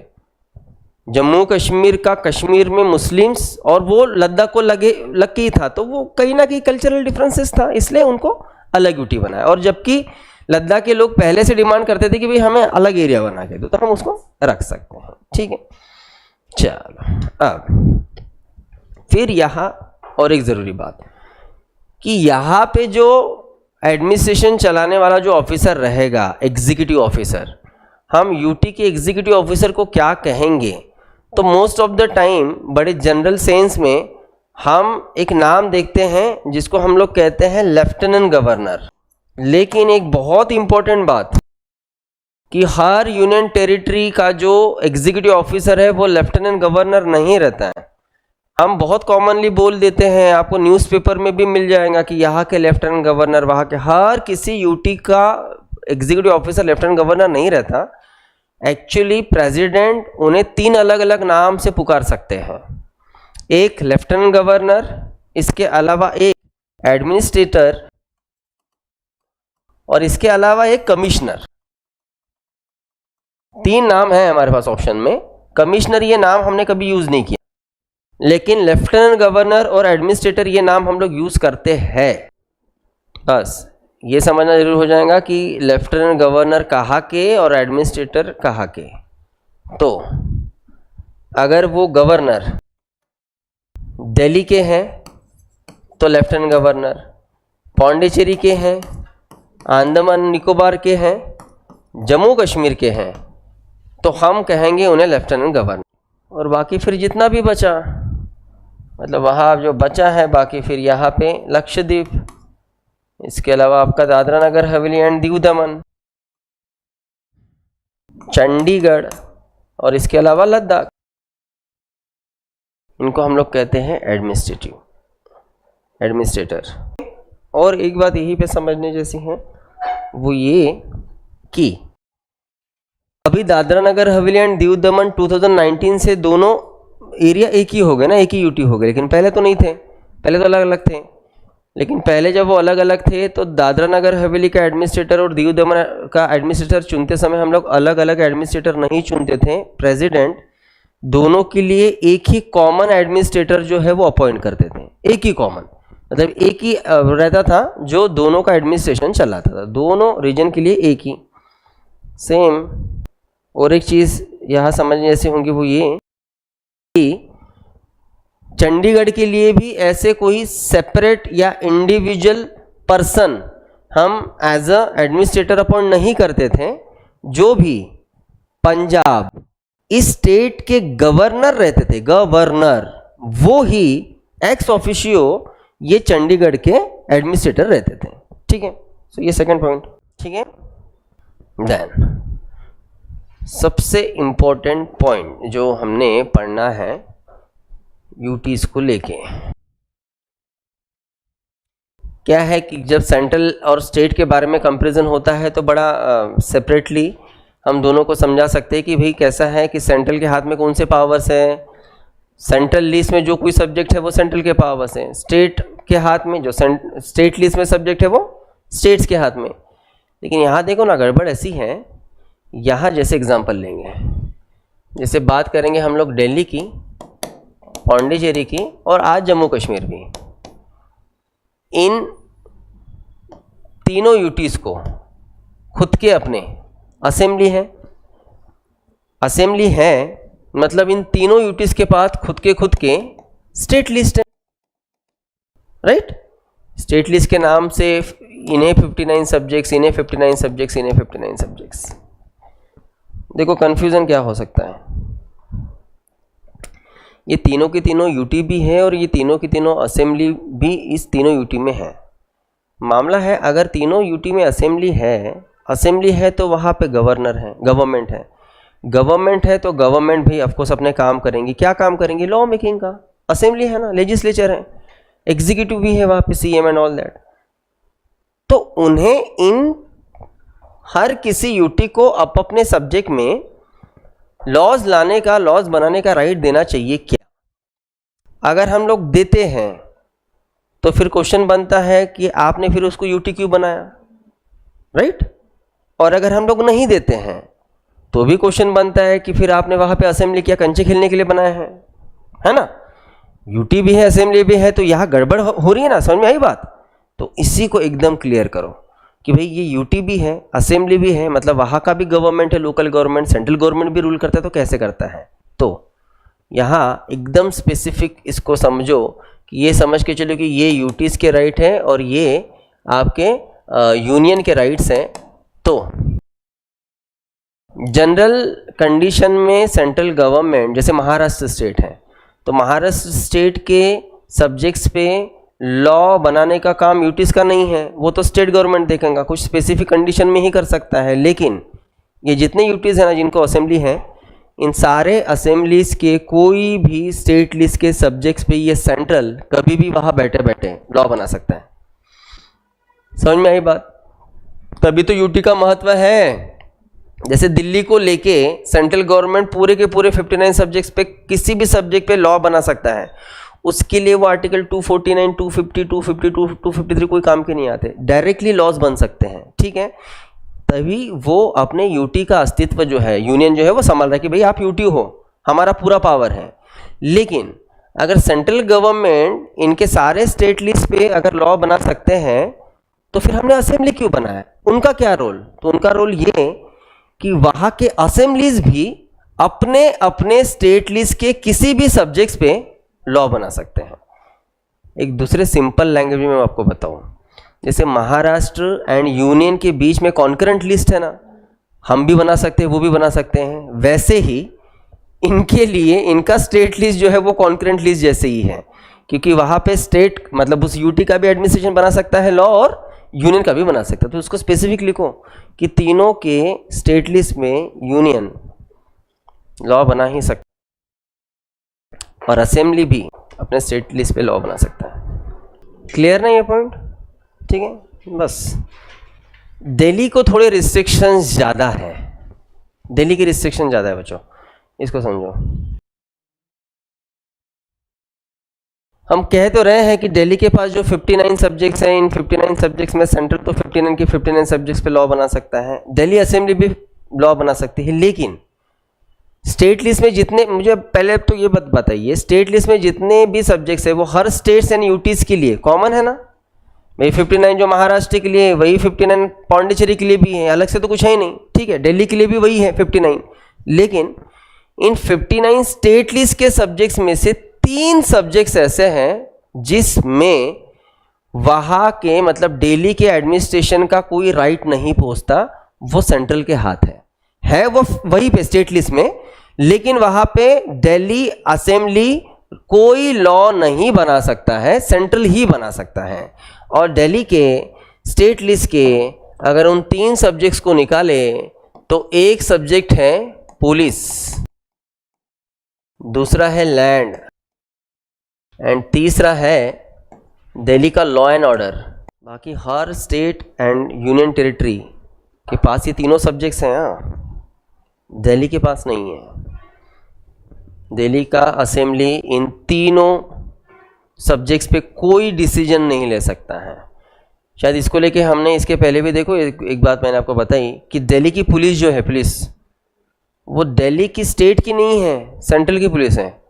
Speaker 1: जम्मू कश्मीर का कश्मीर में मुस्लिम्स, और वो लद्दाख को लग के ही था, तो वो कहीं ना कहीं कल्चरल डिफरेंसेस था, इसलिए उनको अलग यूटी बनाया। और जबकि लद्दाख के लोग पहले से डिमांड करते थे कि भाई हमें अलग एरिया बना के दो, तो हम उसको रख सकते हैं, ठीक है। चलो, अब फिर यहाँ और एक ज़रूरी बात कि यहाँ पे जो एडमिनिस्ट्रेशन चलाने वाला जो ऑफिसर रहेगा, एग्जीक्यूटिव ऑफिसर, हम यूटी के एग्जीक्यूटिव ऑफिसर को क्या कहेंगे? तो मोस्ट ऑफ द टाइम बड़े जनरल सेंस में हम एक नाम देखते हैं जिसको हम लोग कहते हैं लेफ्टिनेंट गवर्नर। लेकिन एक बहुत इंपॉर्टेंट बात कि हर यूनियन टेरिटरी का जो एग्जीक्यूटिव ऑफिसर है वो लेफ्टिनेंट गवर्नर नहीं रहता है। हम बहुत कॉमनली बोल देते हैं, आपको न्यूज़पेपर में भी मिल जाएगा कि यहाँ के लेफ्टिनेंट गवर्नर, वहाँ के, हर किसी यूटी का एग्जीक्यूटिव ऑफिसर लेफ्टिनेंट गवर्नर नहीं रहता। एक्चुअली प्रेसिडेंट उन्हें 3 अलग अलग नाम से पुकार सकते हैं। एक लेफ्टिनेंट गवर्नर, इसके अलावा एक एडमिनिस्ट्रेटर, और इसके अलावा एक कमिश्नर। 3 नाम है हमारे पास ऑप्शन में। कमिश्नर ये नाम हमने कभी यूज नहीं किया, लेकिन लेफ्टिनेंट गवर्नर और एडमिनिस्ट्रेटर ये नाम हम लोग यूज करते हैं। बस ये समझना जरूर हो जाएगा कि लेफ्टिनेंट गवर्नर कहाँ के और एडमिनिस्ट्रेटर कहाँ के। तो अगर वो गवर्नर दिल्ली के हैं तो लेफ्टिनेंट गवर्नर, पौंडीचेरी के हैं, अंडमान निकोबार के हैं, जम्मू कश्मीर के हैं, तो हम कहेंगे उन्हें लेफ्टिनेंट गवर्नर। और बाकी फिर जितना भी बचा, मतलब वहाँ जो बचा है बाकी, फिर यहाँ पे लक्षद्वीप, इसके अलावा आपका दादरा नगर हवेली एंड दीव दमन, चंडीगढ़, और इसके अलावा लद्दाख, इनको हम लोग कहते हैं एडमिनिस्ट्रेटर। और एक बात यहीं पे समझने जैसी है, वो ये कि अभी दादरा नगर हवेली एंड दीव दमन 2019 से दोनों एरिया एक ही हो गए ना, एक ही यूटी हो गए। लेकिन पहले तो नहीं थे, पहले तो अलग अलग थे। लेकिन पहले जब वो अलग अलग थे तो दादरा नगर हवेली का एडमिनिस्ट्रेटर और दीव दमन का एडमिनिस्ट्रेटर चुनते समय हम लोग अलग अलग एडमिनिस्ट्रेटर नहीं चुनते थे। प्रेसिडेंट दोनों के लिए एक ही कॉमन एडमिनिस्ट्रेटर जो है वो अपॉइंट करते थे, एक ही कॉमन, मतलब एक ही रहता था जो दोनों का एडमिनिस्ट्रेशन चलाता था, दोनों रीजन के लिए एक ही सेम। और एक चीज़ यहाँ समझने जैसे होंगी वो ये कि चंडीगढ़ के लिए भी ऐसे कोई सेपरेट या इंडिविजुअल पर्सन हम एज अ एडमिनिस्ट्रेटर अपॉइंट नहीं करते थे। जो भी पंजाब इस स्टेट के गवर्नर रहते थे, गवर्नर, वो ही एक्स ऑफिशियो ये चंडीगढ़ के एडमिनिस्ट्रेटर रहते थे, ठीक है। सो ये सेकंड पॉइंट, ठीक है। देन सबसे इम्पोर्टेंट पॉइंट जो हमने पढ़ना है यूटीज को लेके। क्या है कि जब सेंट्रल और स्टेट के बारे में कंपैरिजन होता है तो बड़ा सेपरेटली हम दोनों को समझा सकते हैं कि भाई कैसा है कि सेंट्रल के हाथ में कौन से पावर्स हैं, सेंट्रल लिस्ट में जो कोई सब्जेक्ट है वो सेंट्रल के पावर्स हैं, स्टेट के हाथ में जो स्टेट लिस्ट में सब्जेक्ट है वो स्टेट्स के हाथ में। लेकिन यहाँ देखो ना, गड़बड़ ऐसी है, यहाँ जैसे एग्जांपल लेंगे, जैसे बात करेंगे हम लोग दिल्ली की, पौंडीचेरी की और आज जम्मू कश्मीर की। इन तीनों यूटीज को खुद के अपने असेंबली है, मतलब इन तीनों यूटीज के पास खुद के स्टेट लिस्ट है, राइट। स्टेट लिस्ट के नाम से इन्हें 59 सब्जेक्ट्स, इन्हें 59 सब्जेक्ट्स, इन्हें 59 सब्जेक्ट्स। देखो कंफ्यूजन क्या हो सकता है, ये तीनों की तीनों यूटी भी है और ये तीनों की तीनों असेंबली भी इस तीनों यूटी में है। मामला है अगर तीनों यूटी में असेंबली है तो वहाँ पे गवर्नर है, गवर्नमेंट है तो गवर्नमेंट भी ऑफकोर्स अपने काम करेंगी। क्या काम करेंगी? लॉ मेकिंग का। असेंबली है ना, लेजिस्लेचर है, एग्जीक्यूटिव भी है वहाँ पे, सीएम एंड ऑल दैट। तो उन्हें इन हर किसी यूटी को अपने सब्जेक्ट में लॉज लाने का, लॉज बनाने का राइट देना चाहिए क्या? अगर हम लोग देते हैं तो फिर क्वेश्चन बनता है कि आपने फिर उसको यूटी क्यों बनाया, राइट? और अगर हम लोग नहीं देते हैं तो भी क्वेश्चन बनता है कि फिर आपने वहां पे असेंबली क्या कंचे खेलने के लिए बनाया है ना? यूटी भी है, असेंबली भी है, तो यहां गड़बड़ हो रही है ना, समझ में आई बात? तो इसी को एकदम क्लियर करो कि भाई ये यूटी भी है, असेंबली भी है, मतलब वहां का भी गवर्नमेंट है, लोकल गवर्नमेंट, सेंट्रल गवर्नमेंट भी रूल करता है, तो कैसे करता है? तो यहाँ एकदम स्पेसिफिक इसको समझो कि ये समझ के चलो कि ये यूटीज के राइट हैं और ये आपके यूनियन के राइट्स हैं। तो जनरल कंडीशन में सेंट्रल गवर्नमेंट, जैसे महाराष्ट्र स्टेट है, तो महाराष्ट्र स्टेट के सब्जेक्ट्स पे लॉ बनाने का काम यूटीज का नहीं है, वो तो स्टेट गवर्नमेंट देखेगा, कुछ स्पेसिफिक कंडीशन में ही कर सकता है। लेकिन ये जितने यूटीज हैं ना, जिनको असेंबली है, इन सारे असेंबलीज के कोई भी स्टेट लिस्ट के सब्जेक्ट्स पे ये सेंट्रल कभी भी वहां बैठे बैठे लॉ बना सकता है। समझ में आई बात? तभी तो यूटी का महत्व है। जैसे दिल्ली को लेके सेंट्रल गवर्नमेंट पूरे के पूरे 59 सब्जेक्ट्स पे किसी भी सब्जेक्ट पे लॉ बना सकता है। उसके लिए वो आर्टिकल 249, 250, 252, 253 कोई काम के नहीं आते, डायरेक्टली लॉज बन सकते हैं, ठीक है? तभी वो अपने यूटी का अस्तित्व जो है, यूनियन जो है, वो संभाल रहा है कि भाई आप यूटी हो, हमारा पूरा पावर है। लेकिन अगर सेंट्रल गवर्नमेंट इनके सारे स्टेट लिस्ट पे अगर लॉ बना सकते हैं तो फिर हमने असेंबली क्यों बनाया? उनका क्या रोल? तो उनका रोल ये कि वहां के असेंबलीज भी अपने अपने स्टेट लिस्ट के किसी भी सब्जेक्ट्स पे लॉ बना सकते हैं। एक दूसरे सिंपल लैंग्वेज में मैं आपको बताऊं, जैसे महाराष्ट्र एंड यूनियन के बीच में कॉन्करेंट लिस्ट है ना, हम भी बना सकते हैं, वो भी बना सकते हैं। वैसे ही इनके लिए इनका स्टेट लिस्ट जो है वो कॉन्करेंट लिस्ट जैसे ही है, क्योंकि वहां पे स्टेट मतलब उस यूटी का भी एडमिनिस्ट्रेशन बना सकता है लॉ और यूनियन का भी बना सकता है। तो उसको स्पेसिफिक लिखो कि तीनों के स्टेट लिस्ट में यूनियन लॉ बना ही सकता और असेंबली भी अपने स्टेट लिस्ट पे लॉ बना सकता है। क्लियर ना ये पॉइंट? ठीक है, बस दिल्ली को थोड़े रिस्ट्रिक्शंस ज़्यादा है, दिल्ली की रिस्ट्रिक्शन ज़्यादा है बच्चों, इसको समझो। हम कह तो रहे हैं कि दिल्ली के पास जो 59 सब्जेक्ट्स हैं, इन 59 सब्जेक्ट्स में सेंट्रल तो 59 के 59 सब्जेक्ट्स पे लॉ बना सकता है, दिल्ली असेंबली भी लॉ बना सकती है। लेकिन स्टेट लिस्ट में जितने, मुझे पहले तो ये बताइए, स्टेट लिस्ट में जितने भी सब्जेक्ट्स है वो हर स्टेट्स एंड यूटीज के लिए कॉमन है ना? भाई 59 जो महाराष्ट्र के लिए, वही 59 पौंडीचेरी के लिए भी है, अलग से तो कुछ है ही नहीं, ठीक है? दिल्ली के लिए भी वही है 59। लेकिन इन 59 स्टेट लिस्ट के सब्जेक्ट्स में से 3 सब्जेक्ट्स ऐसे हैं जिसमें वहां के मतलब दिल्ली के एडमिनिस्ट्रेशन का कोई राइट नहीं पहुंचता, वो सेंट्रल के हाथ है वो वहीं पे स्टेट लिस्ट में। लेकिन वहां पे दिल्ली असेंबली कोई लॉ नहीं बना सकता है, सेंट्रल ही बना सकता है। और दिल्ली के स्टेट लिस्ट के अगर उन 3 सब्जेक्ट्स को निकाले तो एक सब्जेक्ट है पुलिस, दूसरा है लैंड, एंड तीसरा है दिल्ली का लॉ एंड ऑर्डर। बाकी हर स्टेट एंड यूनियन टेरिटरी के पास ये तीनों सब्जेक्ट्स हैं, हाँ, दिल्ली के पास नहीं है। दिल्ली का असेंबली इन तीनों सब्जेक्ट्स पे कोई डिसीजन नहीं ले सकता है। शायद इसको लेके हमने इसके पहले भी देखो एक बात मैंने आपको बताई कि दिल्ली की पुलिस जो है, पुलिस वो दिल्ली की स्टेट की नहीं है, सेंट्रल की पुलिस है।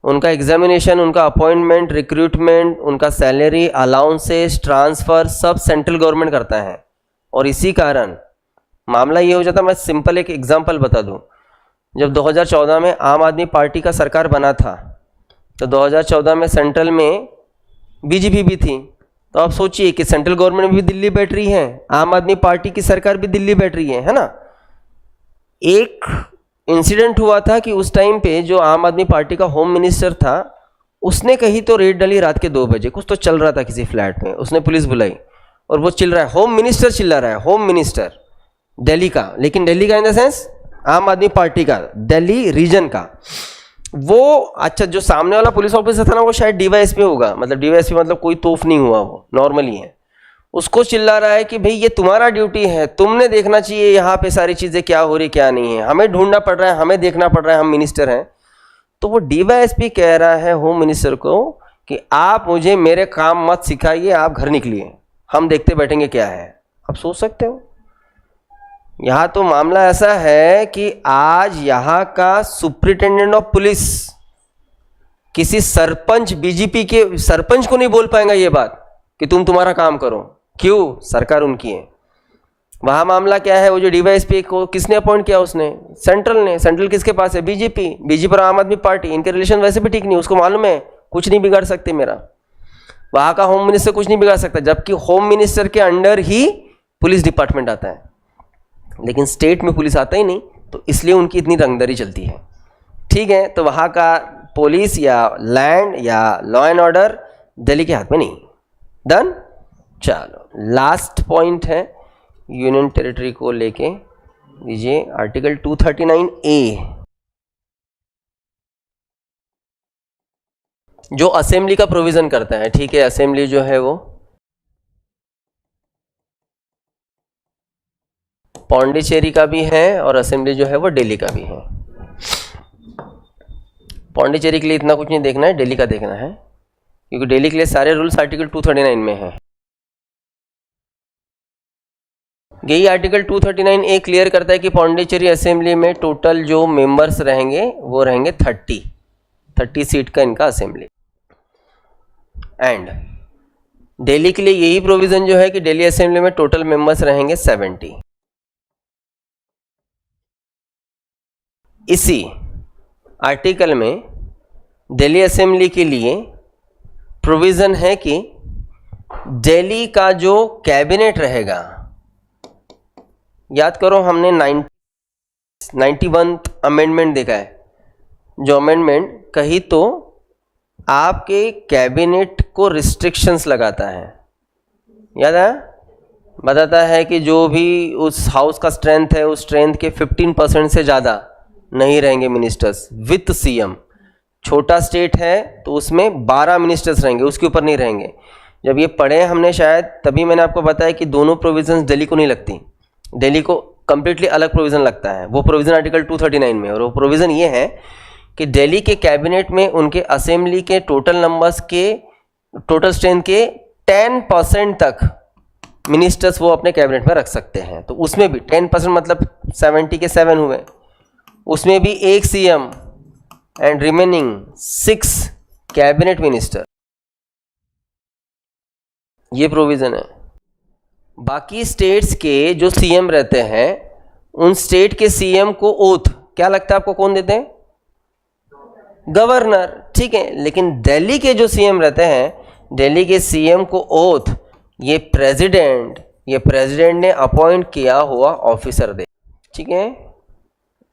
Speaker 1: उनका एग्जामिनेशन, उनका अपॉइंटमेंट, रिक्रूटमेंट, उनका सैलरी, अलाउंसेस, ट्रांसफ़र सब सेंट्रल गवर्नमेंट करता है। और इसी कारण मामला ये हो जाता, मैं सिंपल एक एग्जांपल बता दूं। जब 2014 में आम आदमी पार्टी का सरकार बना था तो 2014 में सेंट्रल में बीजेपी भी थी। तो आप सोचिए कि सेंट्रल गवर्नमेंट भी दिल्ली बैठ रही है, आम आदमी पार्टी की सरकार भी दिल्ली बैठ रही है ना। एक इंसिडेंट हुआ था कि उस टाइम पे जो आम आदमी पार्टी का होम मिनिस्टर था उसने कहीं तो रेड डाली रात के 2 बजे, कुछ तो चल रहा था किसी फ्लैट में, उसने पुलिस बुलाई और वो चिल्ला रहा है, होम मिनिस्टर चिल्ला रहा है, होम मिनिस्टर दिल्ली का, लेकिन दिल्ली का इन द सेंस आम आदमी पार्टी का, दिल्ली रीजन का। वो अच्छा जो सामने वाला पुलिस ऑफिसर था ना वो शायद डीवाईएसपी होगा, मतलब डीवाईएसपी मतलब कोई तोफ नहीं हुआ, वो नॉर्मली है। उसको चिल्ला रहा है कि भाई ये तुम्हारा ड्यूटी है, तुमने देखना चाहिए यहाँ पे सारी चीज़ें क्या हो रही क्या नहीं है, हमें ढूंढना पड़ रहा है, हमें देखना पड़ रहा है, हम मिनिस्टर हैं। तो वो डीवाईएसपी कह रहा है होम मिनिस्टर को कि आप मुझे मेरे काम मत सिखाइए, आप घर निकलिए, हम देखते बैठेंगे क्या है। आप सोच सकते हो, यहाँ तो मामला ऐसा है कि आज यहाँ का सुप्रिंटेंडेंट ऑफ पुलिस किसी सरपंच, बीजेपी के सरपंच को नहीं बोल पाएगा ये बात कि तुम तुम्हारा काम करो। क्यों? सरकार उनकी है। वहाँ मामला क्या है, वो जो डीवाईएसपी को किसने अपॉइंट किया? उसने, सेंट्रल ने। सेंट्रल किसके पास है? बीजेपी। बीजेपी और आम आदमी पार्टी, इनके रिलेशन वैसे भी ठीक नहीं, उसको मालूम है कुछ नहीं बिगाड़ सकते मेरा। वहाँ का होम मिनिस्टर कुछ नहीं बिगाड़ सकता, जबकि होम मिनिस्टर के अंडर ही पुलिस डिपार्टमेंट आता है, लेकिन स्टेट में पुलिस आता ही नहीं, तो इसलिए उनकी इतनी रंगदरी चलती है। ठीक है, तो वहाँ का पुलिस या लैंड या लॉ एंड ऑर्डर दिल्ली के हाथ में नहीं। डन। चलो लास्ट पॉइंट है यूनियन टेरिटरी को लेके, दीजिए आर्टिकल 239A जो असेंबली का प्रोविजन करता है। ठीक है, असेंबली जो है वो पौंडीचेरी का भी है और असेंबली जो है वो दिल्ली का भी है। पौंडीचेरी के लिए इतना कुछ नहीं देखना है, दिल्ली का देखना है, क्योंकि दिल्ली के लिए सारे रूल्स आर्टिकल 239 में है। यही आर्टिकल 239A क्लियर करता है कि पौंडीचेरी असेंबली में टोटल जो मेंबर्स रहेंगे वो रहेंगे 30 सीट का इनका असेंबली। एंड दिल्ली के लिए यही प्रोविजन जो है कि दिल्ली असेंबली में टोटल मेंबर्स रहेंगे 70। इसी आर्टिकल में दिल्ली असेंबली के लिए प्रोविज़न है कि दिल्ली का जो कैबिनेट रहेगा, याद करो हमने 91 अमेंडमेंट देखा है, जो अमेंडमेंट कहीं तो आपके कैबिनेट को रिस्ट्रिक्शंस लगाता है, याद है, बताता है कि जो भी उस हाउस का स्ट्रेंथ है उस स्ट्रेंथ के 15% से ज़्यादा नहीं रहेंगे मिनिस्टर्स विथ सीएम। छोटा स्टेट है तो उसमें 12 मिनिस्टर्स रहेंगे, उसके ऊपर नहीं रहेंगे। जब ये पढ़े हमने शायद, तभी मैंने आपको बताया कि दोनों प्रोविजंस दिल्ली को नहीं लगती, दिल्ली को कंप्लीटली अलग प्रोविज़न लगता है। वो प्रोविज़न आर्टिकल 239 में, और वो प्रोविज़न ये है कि दिल्ली के कैबिनेट में उनके असेंबली के टोटल नंबर्स के टोटल स्ट्रेंथ के 10% तक मिनिस्टर्स वो अपने कैबिनेट में रख सकते हैं। तो उसमें भी 10% मतलब 70 के 7 हुए, उसमें भी 1 CM and remaining 6 cabinet minister, ये प्रोविज़न है। बाकी स्टेट्स के जो सीएम रहते हैं उन स्टेट के सीएम को ओथ क्या लगता है आपको कौन देते हैं? गवर्नर। ठीक है, लेकिन दिल्ली के जो सीएम रहते हैं, दिल्ली के सीएम को ओथ ये प्रेसिडेंट ने अपॉइंट किया हुआ ऑफिसर दे। ठीक है,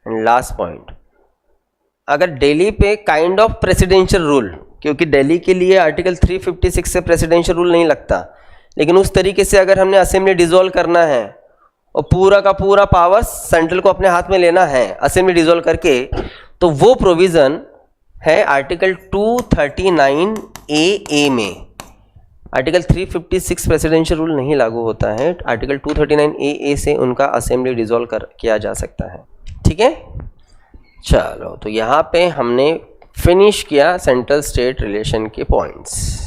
Speaker 1: एंड लास्ट पॉइंट, अगर दिल्ली पे काइंड ऑफ प्रेसिडेंशियल रूल, क्योंकि दिल्ली के लिए आर्टिकल 356 से प्रेसिडेंशियल रूल नहीं लगता, लेकिन उस तरीके से अगर हमने असेंबली डिसॉल्व करना है और पूरा का पूरा पावर सेंट्रल को अपने हाथ में लेना है असेंबली डिसॉल्व करके, तो वो प्रोविज़न है आर्टिकल 239 ए में। आर्टिकल 356 प्रेसिडेंशियल रूल नहीं लागू होता है, आर्टिकल 239 ए से उनका असेंबली डिसॉल्व किया जा सकता है। ठीक है, चलो तो यहाँ पे हमने फिनिश किया सेंट्रल स्टेट रिलेशन के पॉइंट्स।